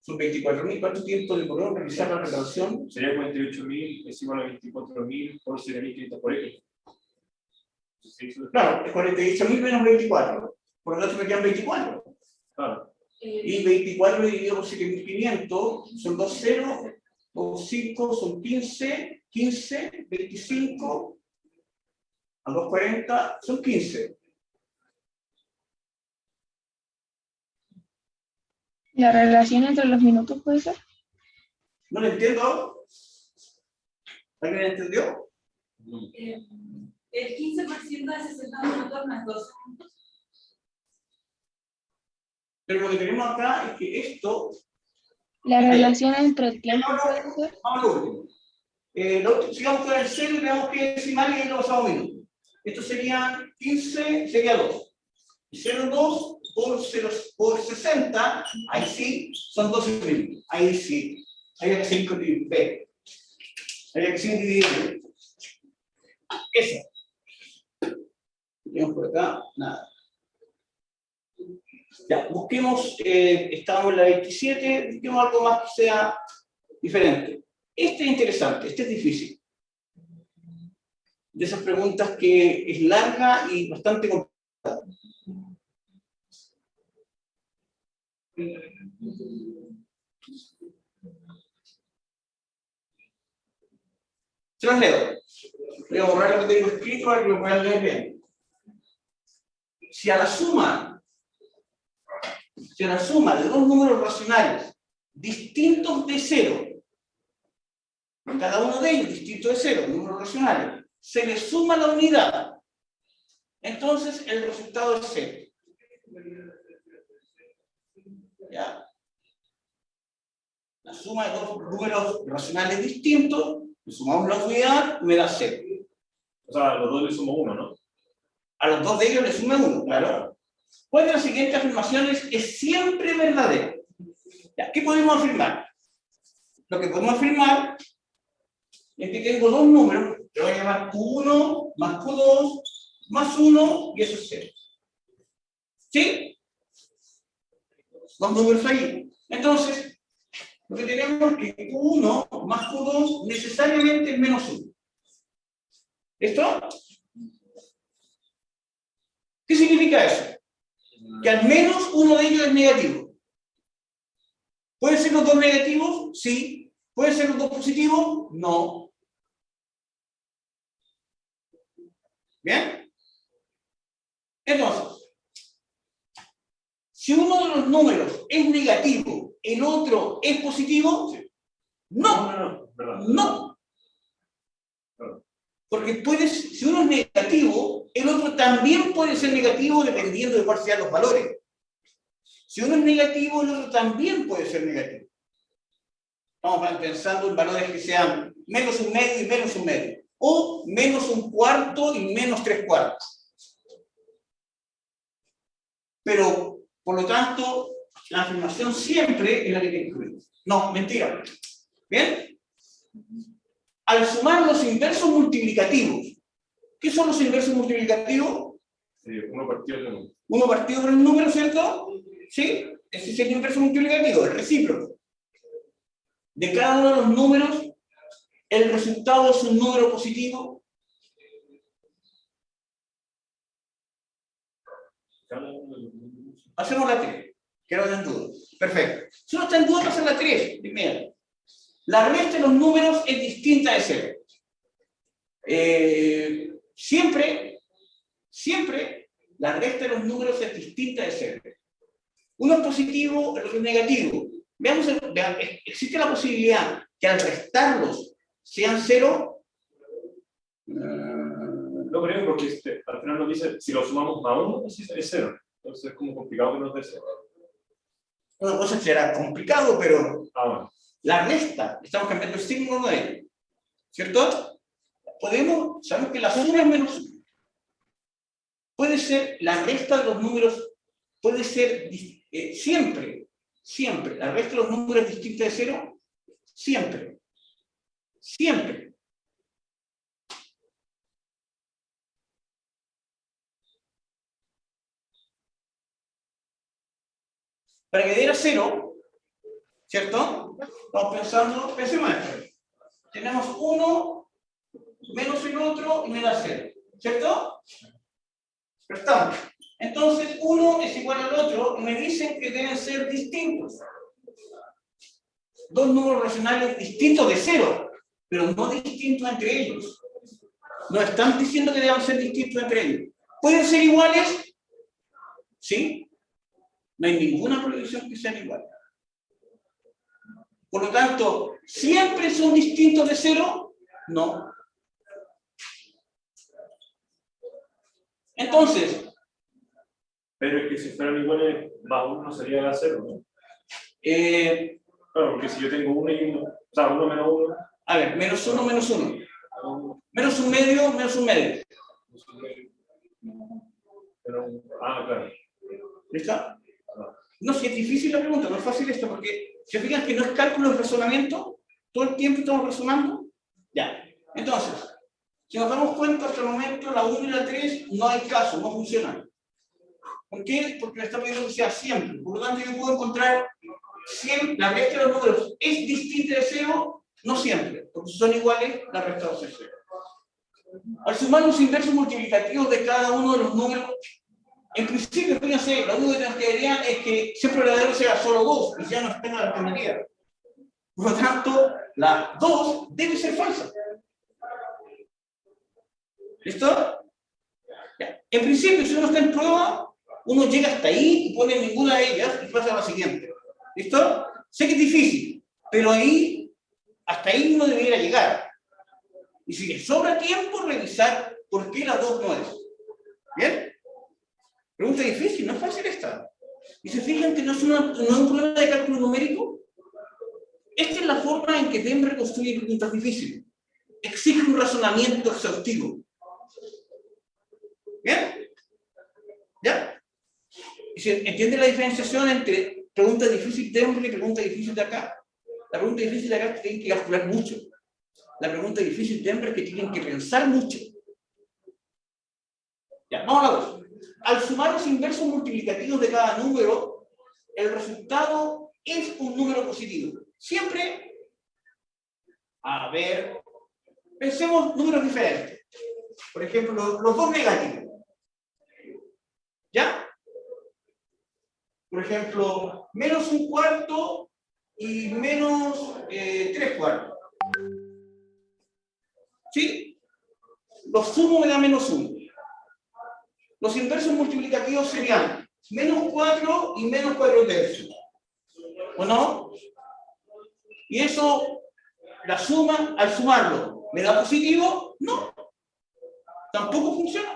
Son 24.000. ¿Cuánto tiempo demoró en realizar la reparación? Sería 48.000, es igual a 24.000 por 7.500 por X. Claro, es 48.000 menos 24. Por lo tanto me quedan 24. Claro. Y 24 dividido por 7.500 son 2 ceros, 2, 5 son 15, 15, 25, a 240 son 15. ¿La relación entre los minutos puede ser? ¿No lo entiendo? ¿Alguien entendió? El 15% de 60 minutos más 12 minutos. Pero lo que tenemos acá es que esto... ¿La relación entre el tiempo No, puede ser? vamos a lo último. Sigamos con el 0 y veamos qué decimal y ahí lo pasamos a minutos. Esto sería 15, sería 2. 0,2 por 60, ahí sí, son 12 minutos. Ahí sí. Hay que seguir con B. Hay que seguir dividiendo. Esa. Tenemos por acá, nada. Ya, busquemos, estábamos en la 27, busquemos algo más que sea diferente. Este es interesante, este es difícil. De esas preguntas que es larga y bastante complicada. Se los leo. Voy a borrar lo que tengo escrito para que lo puedan leer bien. Si a la suma de dos números racionales distintos de 0, cada uno de ellos distinto de 0, números racionales, se le suma la unidad, entonces el resultado es 0. ¿Ya? La suma de dos números racionales distintos, le sumamos la unidad, me da 0. O sea, a los dos le sumo 1, ¿no? A los dos de ellos le suma 1, claro. ¿Cuál de las siguientes afirmaciones es siempre verdadera? ¿Ya? ¿Qué podemos afirmar? Lo que podemos afirmar es que tengo dos números, que voy a llamar Q1 más Q2 más 1 y eso es 0. ¿Sí? Dos números ahí. Entonces, lo que tenemos es que Q1 más Q2 necesariamente es menos 1. ¿Esto? ¿Qué significa eso? Que al menos uno de ellos es negativo. ¿Pueden ser los dos negativos? Sí. ¿Pueden ser los dos positivos? No. ¿Bien? Entonces, si uno de números es negativo, el otro es positivo, no, ¿verdad? no. Claro. Porque puedes, si uno es negativo, el otro también puede ser negativo dependiendo de cuáles sean los valores. Si uno es negativo, el otro también puede ser negativo. Estamos pensando en valores que sean menos un medio y menos un medio. O menos un cuarto y menos 3/4. Pero, por lo tanto, la afirmación siempre es la que tiene que incluir. No, mentira. ¿Bien? Al sumar los inversos multiplicativos. ¿Qué son los inversos multiplicativos? Uno partido de uno. Uno partido por el número, ¿cierto? ¿Sí? Ese es el inverso multiplicativo, el recíproco. De cada uno de los números, el resultado es un número positivo. Hacemos la 3, que no está en duda. Perfecto. Si no está en duda, pasa la 3. Mira, la resta de los números es distinta de 0. Siempre, la resta de los números es distinta de 0. Uno es positivo, el otro es negativo. Veamos, ¿existe la posibilidad que al restarlos sean 0? No creo, porque al final nos dice, si lo sumamos a 1, es 0. Entonces es como complicado que nos dé 0. Una cosa será complicado, pero Bueno. la resta, estamos cambiando el signo de ello, ¿cierto? Sabemos que la suma es menos 1. Puede ser, la resta de los números puede ser siempre, la resta de los números es distinta de 0, siempre. Para que diera 0, ¿cierto? Estamos pensemos en esto. Tenemos 1 menos el otro y me da 0, ¿cierto? Restamos. Entonces 1 es igual al otro y me dicen que deben ser distintos. Dos números racionales distintos de 0, pero no distintos entre ellos. No están diciendo que deban ser distintos entre ellos. ¿Pueden ser iguales? Sí. No hay ninguna prohibición que sean iguales. Por lo tanto, ¿siempre son distintos de 0? No. Entonces, pero es que si fueran iguales, más 1 no sería 0, ¿no? Claro, porque si yo tengo 1 y 1, o sea, 1 menos 1. A ver, menos 1, menos 1. Menos un medio, menos un medio. Claro. ¿Listo? No, si es difícil la pregunta, no es fácil esto, porque se fijan que no es cálculo, es razonamiento, todo el tiempo estamos razonando. Ya. Entonces, si nos damos cuenta hasta el momento, la 1 y la 3 no hay caso, no funcionan. ¿Por qué? Porque me está pidiendo que sea siempre. Por lo tanto, yo puedo encontrar siempre, la resta de los números es distinta de 0, no siempre. Porque si son iguales, la resta va a ser 0. Al sumar los inversos multiplicativos de cada uno de los números, en principio, fíjense, la duda que nos quedaría es que siempre el verdadero sea solo 2 y ya no tenga la alternativa. Por lo tanto, la 2 debe ser falsa. ¿Listo? Ya. En principio, si uno está en prueba, uno llega hasta ahí y pone ninguna de ellas y pasa a la siguiente. ¿Listo? Sé que es difícil, pero hasta ahí uno debería llegar. Y si le sobra tiempo, revisar por qué la 2 no es. ¿Bien? Pregunta difícil, no es fácil esta. ¿Y se fijan que no es un problema de cálculo numérico? Esta es la forma en que Denver construye preguntas difíciles. Exige un razonamiento exhaustivo. ¿Bien? ¿Ya? ¿Y se entiende la diferenciación entre pregunta difícil de Denver y pregunta difícil de acá? La pregunta difícil de acá es que tienen que calcular mucho. La pregunta difícil de Denver es que tienen que pensar mucho. Ya, vamos a la 2. Al sumar los inversos multiplicativos de cada número, el resultado es un número positivo. Siempre, a ver, pensemos números diferentes. Por ejemplo, los dos negativos. ¿Ya? Por ejemplo, menos un cuarto y menos 3/4. ¿Sí? Los sumo me da menos 1. Los inversos multiplicativos serían menos 4 y menos 4 tercios. ¿O no? Y eso, la suma, al sumarlo, ¿me da positivo? No. Tampoco funciona.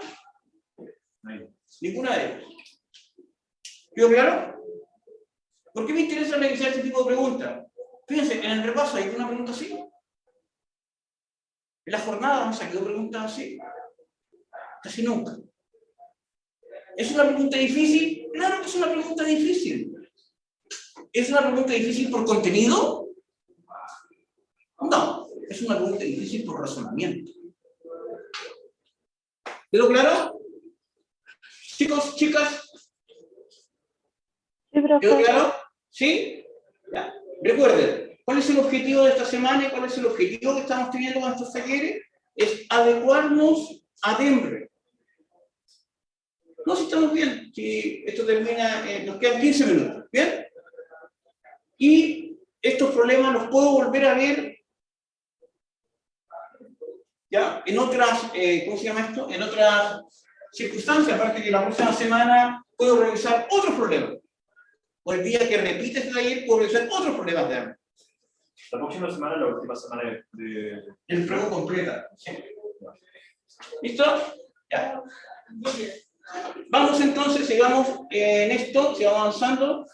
Ninguna de ellas. ¿Quedó claro? ¿Por qué me interesa revisar este tipo de preguntas? Fíjense, en el repaso hay una pregunta así. En la jornada no salió preguntas así. Casi nunca. ¿Es una pregunta difícil? Claro que es una pregunta difícil. ¿Es una pregunta difícil por contenido? No, es una pregunta difícil por razonamiento. ¿Quedó claro? Chicos, chicas, Sí, profe. ¿quedó claro? ¿Sí? Ya. Recuerden, ¿cuál es el objetivo de esta semana y cuál es el objetivo que estamos teniendo con estos talleres? Es adecuarnos a Denver. No, si estamos bien, si esto termina, nos quedan 15 minutos, ¿bien? Y estos problemas los puedo volver a ver ya en otras, ¿cómo se llama esto? En otras circunstancias, aparte que la próxima semana puedo revisar otros problemas. O el día que repite este taller puedo revisar otros problemas de AMP. La próxima semana es la última semana de... El prueba completa. ¿Sí? ¿Listo? Ya. Vamos entonces, sigamos en esto, sigamos avanzando.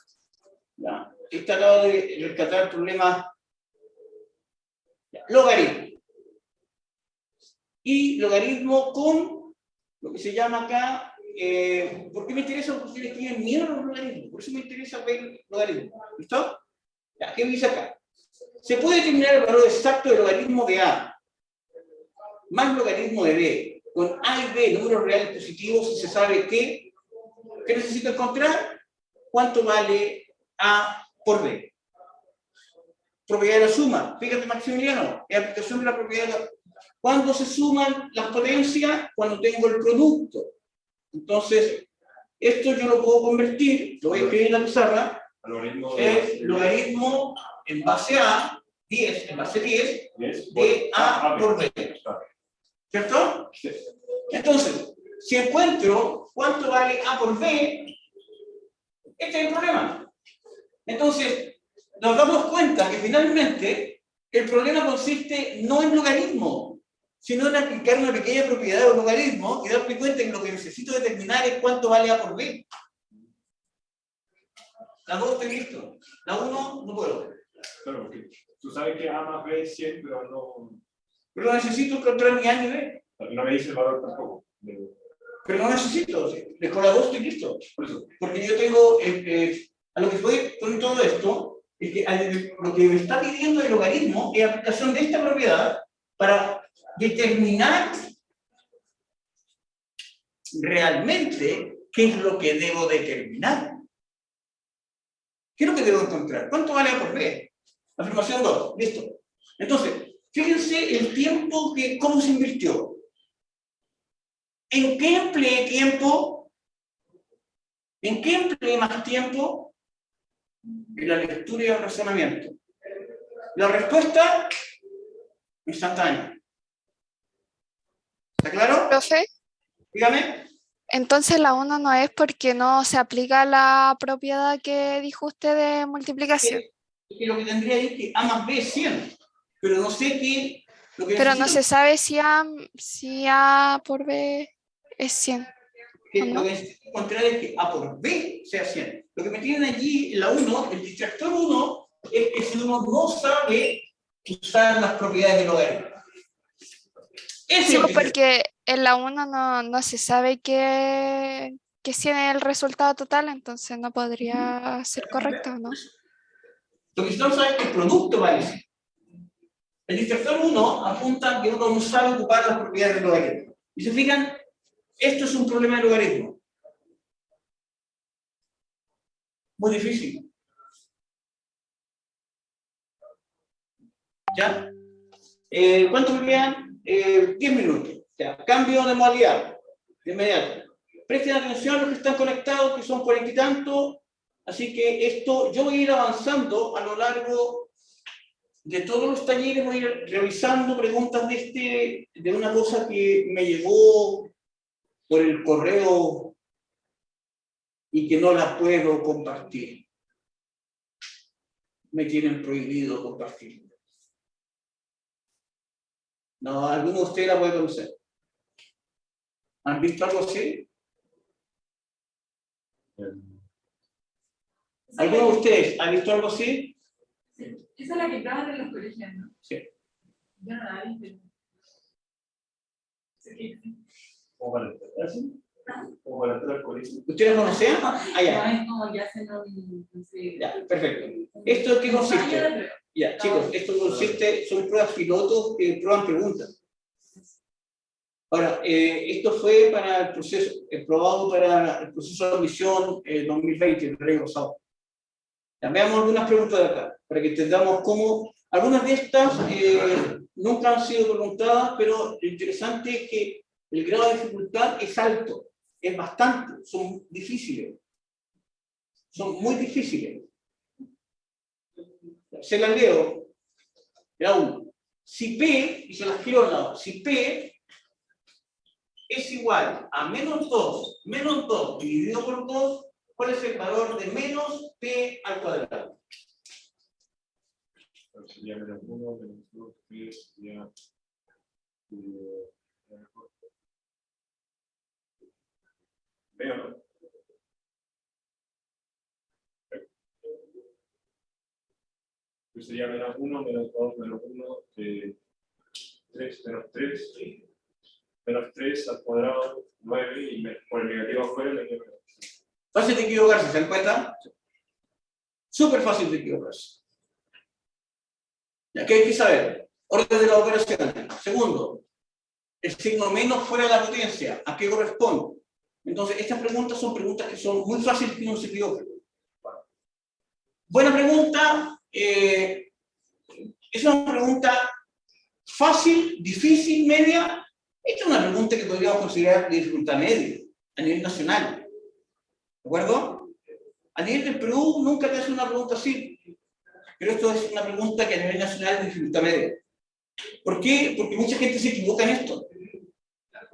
Ya. He tratado de rescatar problemas. Logaritmo. Y logaritmo con lo que se llama acá, ¿por qué me interesa? Porque ustedes tienen miedo a los logaritmos, por eso me interesa ver logaritmos. ¿Listo? Ya, ¿qué dice acá? Se puede determinar el valor exacto del logaritmo de A más logaritmo de B, con A y B números reales positivos, si se sabe ¿qué necesito encontrar? ¿Cuánto vale A por B? Propiedad de la suma. Fíjate, Maximiliano, es aplicación de la propiedad de la... ¿Cuándo se suman las potencias? Cuando tengo el producto. Entonces, esto yo lo puedo convertir, lo voy a escribir en la pizarra, es logaritmo en base a 10, en base 10, de A por B. ¿Cierto? Entonces, si encuentro cuánto vale A por B, este es el problema. Entonces, nos damos cuenta que finalmente el problema consiste no en logaritmo, sino en aplicar una pequeña propiedad de un logaritmo y darme cuenta que lo que necesito determinar es cuánto vale A por B. La 2 estoy listo. La 1 no puedo. Claro, porque tú sabes que A más B es 100, pero no... Pero necesito encontrar mi A y B. No me dice el valor tampoco. Pero no necesito. Con la 2 estoy listo. Por eso. Porque yo tengo... a lo que voy con todo esto es que lo que me está pidiendo el logaritmo es aplicación de esta propiedad para determinar realmente qué es lo que debo determinar. ¿Qué es lo que debo encontrar? ¿Cuánto vale A por B? Afirmación 2. Listo. Entonces, fíjense el tiempo que, cómo se invirtió. ¿En qué empleé tiempo? ¿En qué empleé más tiempo? En la lectura y el razonamiento. La respuesta, instantánea. ¿Está claro? Profe, Dígame. entonces la 1 no es porque no se aplica la propiedad que dijo usted de multiplicación. Que lo que tendría es que A más B es 100, pero no sé qué... Lo que Pero no necesito se sabe si A por B es 100. que ¿o no? lo que necesito encontrar es que A por B sea 100. Lo que me tienen allí en la 1, el distractor 1, es que si uno no sabe usar las propiedades del logaritmo. Ese Sí, es el distractor. porque en la 1 no se sabe que 100 es el resultado total, entonces no podría ser correcto, ¿no? Lo que necesitamos saber es que el producto vale 100. El distractor 1 apunta que uno no sabe ocupar las propiedades del logaritmo. Y se fijan, esto es un problema de logaritmo. Muy difícil. ¿Ya? ¿Cuánto me quedan? 10 minutos. Ya. Cambio de modalidad. De inmediato. Presten atención a los que están conectados, que son 40 y tanto. Así que esto, yo voy a ir avanzando a lo largo de todos los talleres, voy a ir revisando preguntas de una cosa que me llegó por el correo y que no la puedo compartir. Me tienen prohibido compartir. No, alguno de ustedes la puede conocer. ¿Han visto algo así? ¿Alguno de ustedes ha visto algo así? Sí. Esa es la que trabajan en los colegios, ¿no? Sí. Yo no la vi, pero... Sí. ¿Cómo para entrar? ¿Así? ¿Cómo para entrar al colegio? ¿Ustedes lo conocían? Ah, ya. No es como que hacen un... sí. Ya, perfecto. ¿Esto en qué consiste? Ya, chicos, esto consiste, son pruebas pilotos que prueban preguntas. Ahora, esto fue para el proceso, probado para el proceso de admisión 2020, el año pasado. Ya, veamos algunas preguntas de acá, para que entendamos cómo, algunas de estas nunca han sido preguntadas, pero lo interesante es que el grado de dificultad es alto, es bastante, son difíciles, son muy difíciles. Se las leo. La 1. Si P, y se las quiero al lado, si P es igual a menos 2 dividido por 2, ¿cuál es el valor de menos P al cuadrado? Sería menos 1, menos 2, 3, sería... Veo, ¿no? Pues sería menos 1, menos 2, menos 1, 3, menos 3, menos 3 al cuadrado, 9, y por el negativo afuera le queda. Fácil de equivocarse, ¿se dan cuenta? Súper fácil de equivocarse. ¿Ya? ¿Qué hay que saber? Orden de las operaciones. Segundo, el signo menos fuera de la potencia, ¿a qué corresponde? Entonces, estas preguntas son preguntas que son muy fáciles que uno se equivoque. Buena pregunta. Es una pregunta fácil, difícil, media. Esta es una pregunta que podríamos considerar de dificultad media, a nivel nacional. ¿De acuerdo? A nivel del Perú nunca te hace una pregunta así. Pero esto es una pregunta que a nivel nacional es de dificultad media. ¿Por qué? Porque mucha gente se equivoca en esto.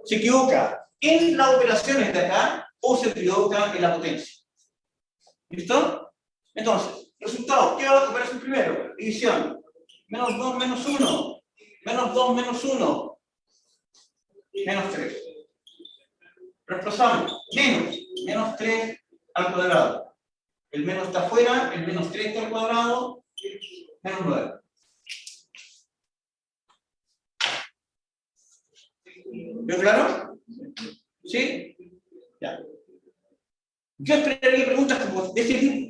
Se equivoca en las operaciones de acá o se equivoca en la potencia. ¿Listo? Entonces, resultado, ¿qué va a operación primero? División. Menos 2 menos 1. Menos 2 menos 1. Menos 3. Reemplazamos. Menos 3 al cuadrado. El menos está afuera, el menos 3 está al cuadrado, menos 9. ¿Veo claro? ¿Sí? Ya. Yo esperaría preguntas como de este tipo.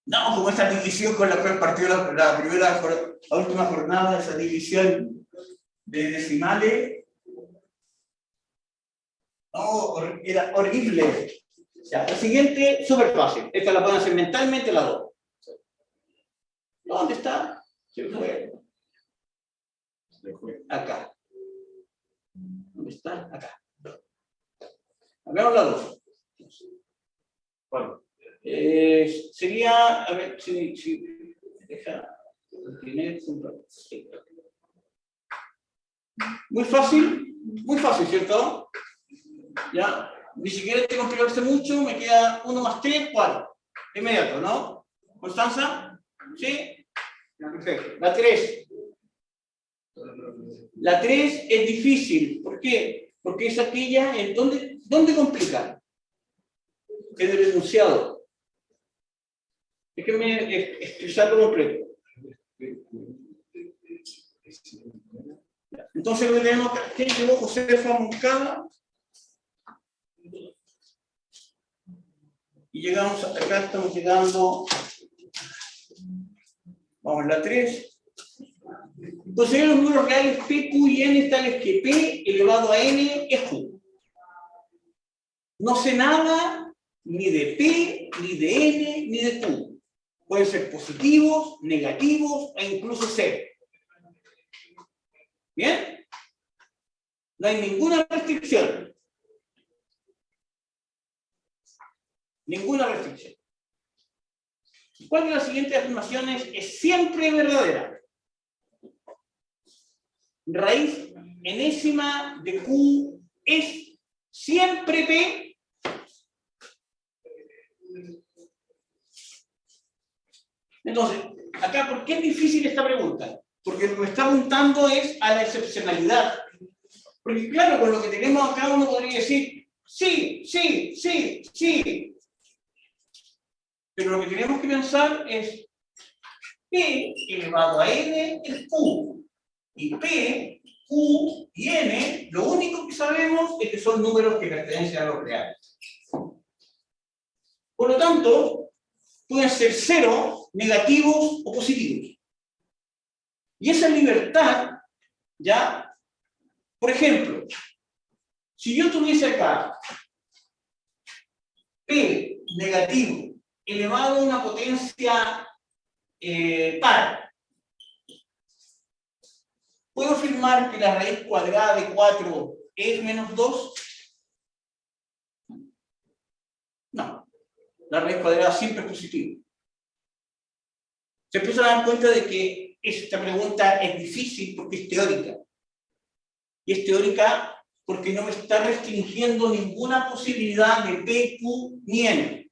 No, como esta división con la cual partió la última jornada, esa división de decimales. No, era horrible. Ya, la siguiente, súper fácil. Esta la pueden hacer mentalmente la 2. ¿Dónde está? Se fue. Acá. ¿Dónde está? Acá. Hagamos la 2. Bueno, Sería, a ver, si deja tener muy fácil, ¿cierto? Ya, ni siquiera tengo que verse mucho, me queda 1 más 3, 4. Inmediato, ¿no? ¿Constanza? ¿Sí? Perfecto. La 3. La 3 es difícil. ¿Por qué? Porque es aquella en ¿dónde complica? En el enunciado. Déjenme expresarlo completo. Entonces lo tenemos acá. ¿Quién llegó? Josefa Moncada. Y llegamos hasta acá, estamos llegando. Vamos a la 3. Entonces los números reales P, Q y N tales que P elevado a N es Q. No sé nada ni de P, ni de N, ni de Q. Pueden ser positivos, negativos e incluso cero. ¿Bien? No hay ninguna restricción. Ninguna restricción. ¿Cuál de las siguientes afirmaciones es siempre verdadera? Raíz enésima de Q es siempre P. Entonces, acá, ¿por qué es difícil esta pregunta? Porque lo que me está apuntando es a la excepcionalidad. Porque claro, con lo que tenemos acá uno podría decir, sí, sí, sí, sí. Pero lo que tenemos que pensar es P elevado a N es Q. Y P, Q y N, lo único que sabemos es que son números que pertenecen a los reales. Por lo tanto, pueden ser cero, negativos o positivos. Y esa libertad, ¿ya? Por ejemplo, si yo tuviese acá P negativo elevado a una potencia par, ¿puedo afirmar que la raíz cuadrada de 4 es menos 2? No. La raíz cuadrada siempre es positiva. Se empieza a dar cuenta de que esta pregunta es difícil porque es teórica. Y es teórica porque no me está restringiendo ninguna posibilidad de P, Q ni N.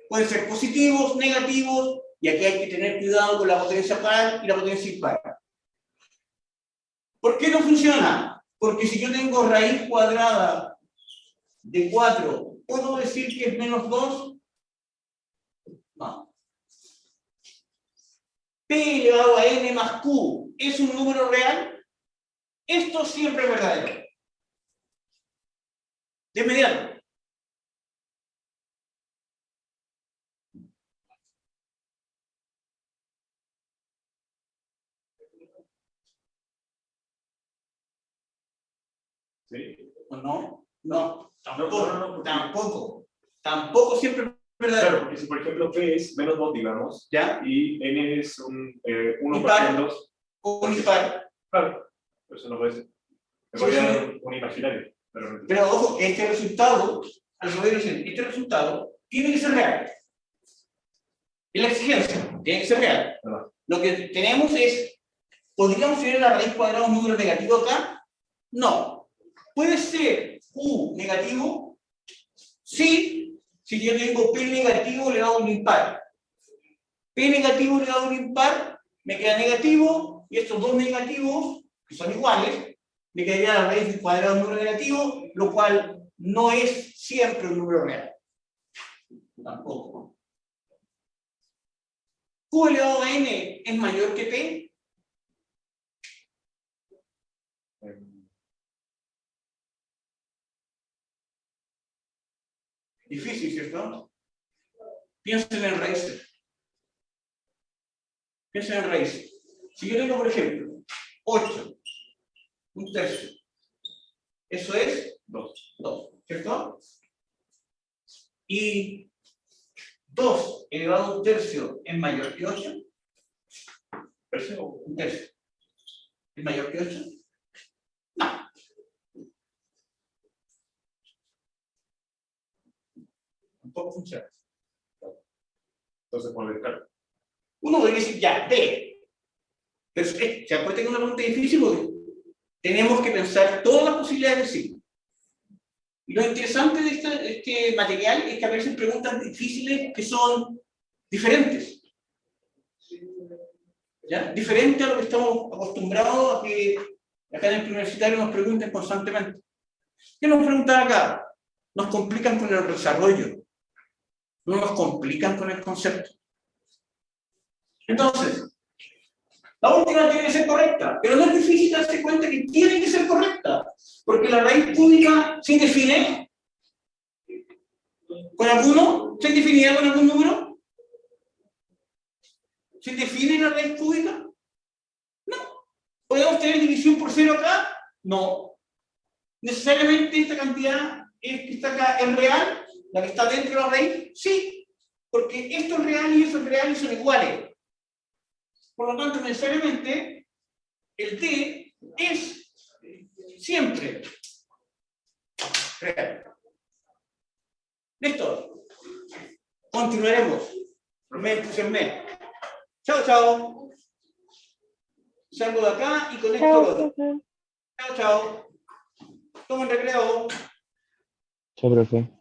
Pueden ser positivos, negativos, y aquí hay que tener cuidado con la potencia par y la potencia impar. ¿Por qué no funciona? Porque si yo tengo raíz cuadrada de 4, ¿puedo decir que es menos 2? No. P elevado a N más Q es un número real. Esto siempre es verdadero. De inmediato. ¿Sí? ¿O no? No. No, Tampoco siempre es verdadero. Claro, porque si por ejemplo P es menos 2, digamos, ¿Ya? y N es un 1 Impar. por 2, O un impar. claro, eso no puede ser. Me Sí, podría sí. dar un imaginario, pero no. Pero ojo, este resultado, al poder decir, este resultado tiene que ser real. Es la exigencia, tiene que ser real. ¿Verdad? Lo que tenemos es, ¿podríamos tener la raíz cuadrada un número negativo acá? No. ¿Puede ser Q negativo? Sí, si yo tengo P negativo elevado a un impar. P negativo elevado a un impar, me queda negativo, y estos dos negativos, que son iguales, me quedaría la raíz cuadrada de un número negativo, lo cual no es siempre un número real. Tampoco. Q elevado a n es mayor que P. Difícil, ¿cierto? Piensen en raíces. Piensen en raíces. Si yo tengo, por ejemplo, 8, un tercio, eso es 2, ¿cierto? Y 2 elevado a un tercio es mayor que 8. ¿Tercio o un tercio? ¿Es mayor que 8? No. Tampoco funciona. Entonces, por descartar. Uno podría decir ya, D. Pero se da cuenta que es una pregunta difícil porque tenemos que pensar todas las posibilidades de sí. Y lo interesante de este material es que a veces preguntas difíciles que son diferentes. ¿Ya? Diferente a lo que estamos acostumbrados a que acá en el universitario nos pregunten constantemente. ¿Qué nos preguntan acá? Nos complican con el desarrollo. No nos complican con el concepto. Entonces, la última tiene que ser correcta, pero no es difícil darse cuenta que tiene que ser correcta, porque la raíz cúbica se define con alguno, se definirá con algún número. ¿Se define la raíz cúbica? No. ¿Podemos tener división por cero acá? No. ¿Necesariamente esta cantidad que está acá es real? ¿La que está dentro de la raíz? Sí, porque esto es real y eso es real y son iguales. Por lo tanto, necesariamente, el D es siempre real. ¿Listo? Continuaremos. Me entusiasmé. Chao, chao. Salgo de acá y conecto al otro. Chao, chao. Tomen recreo. Chao, profe.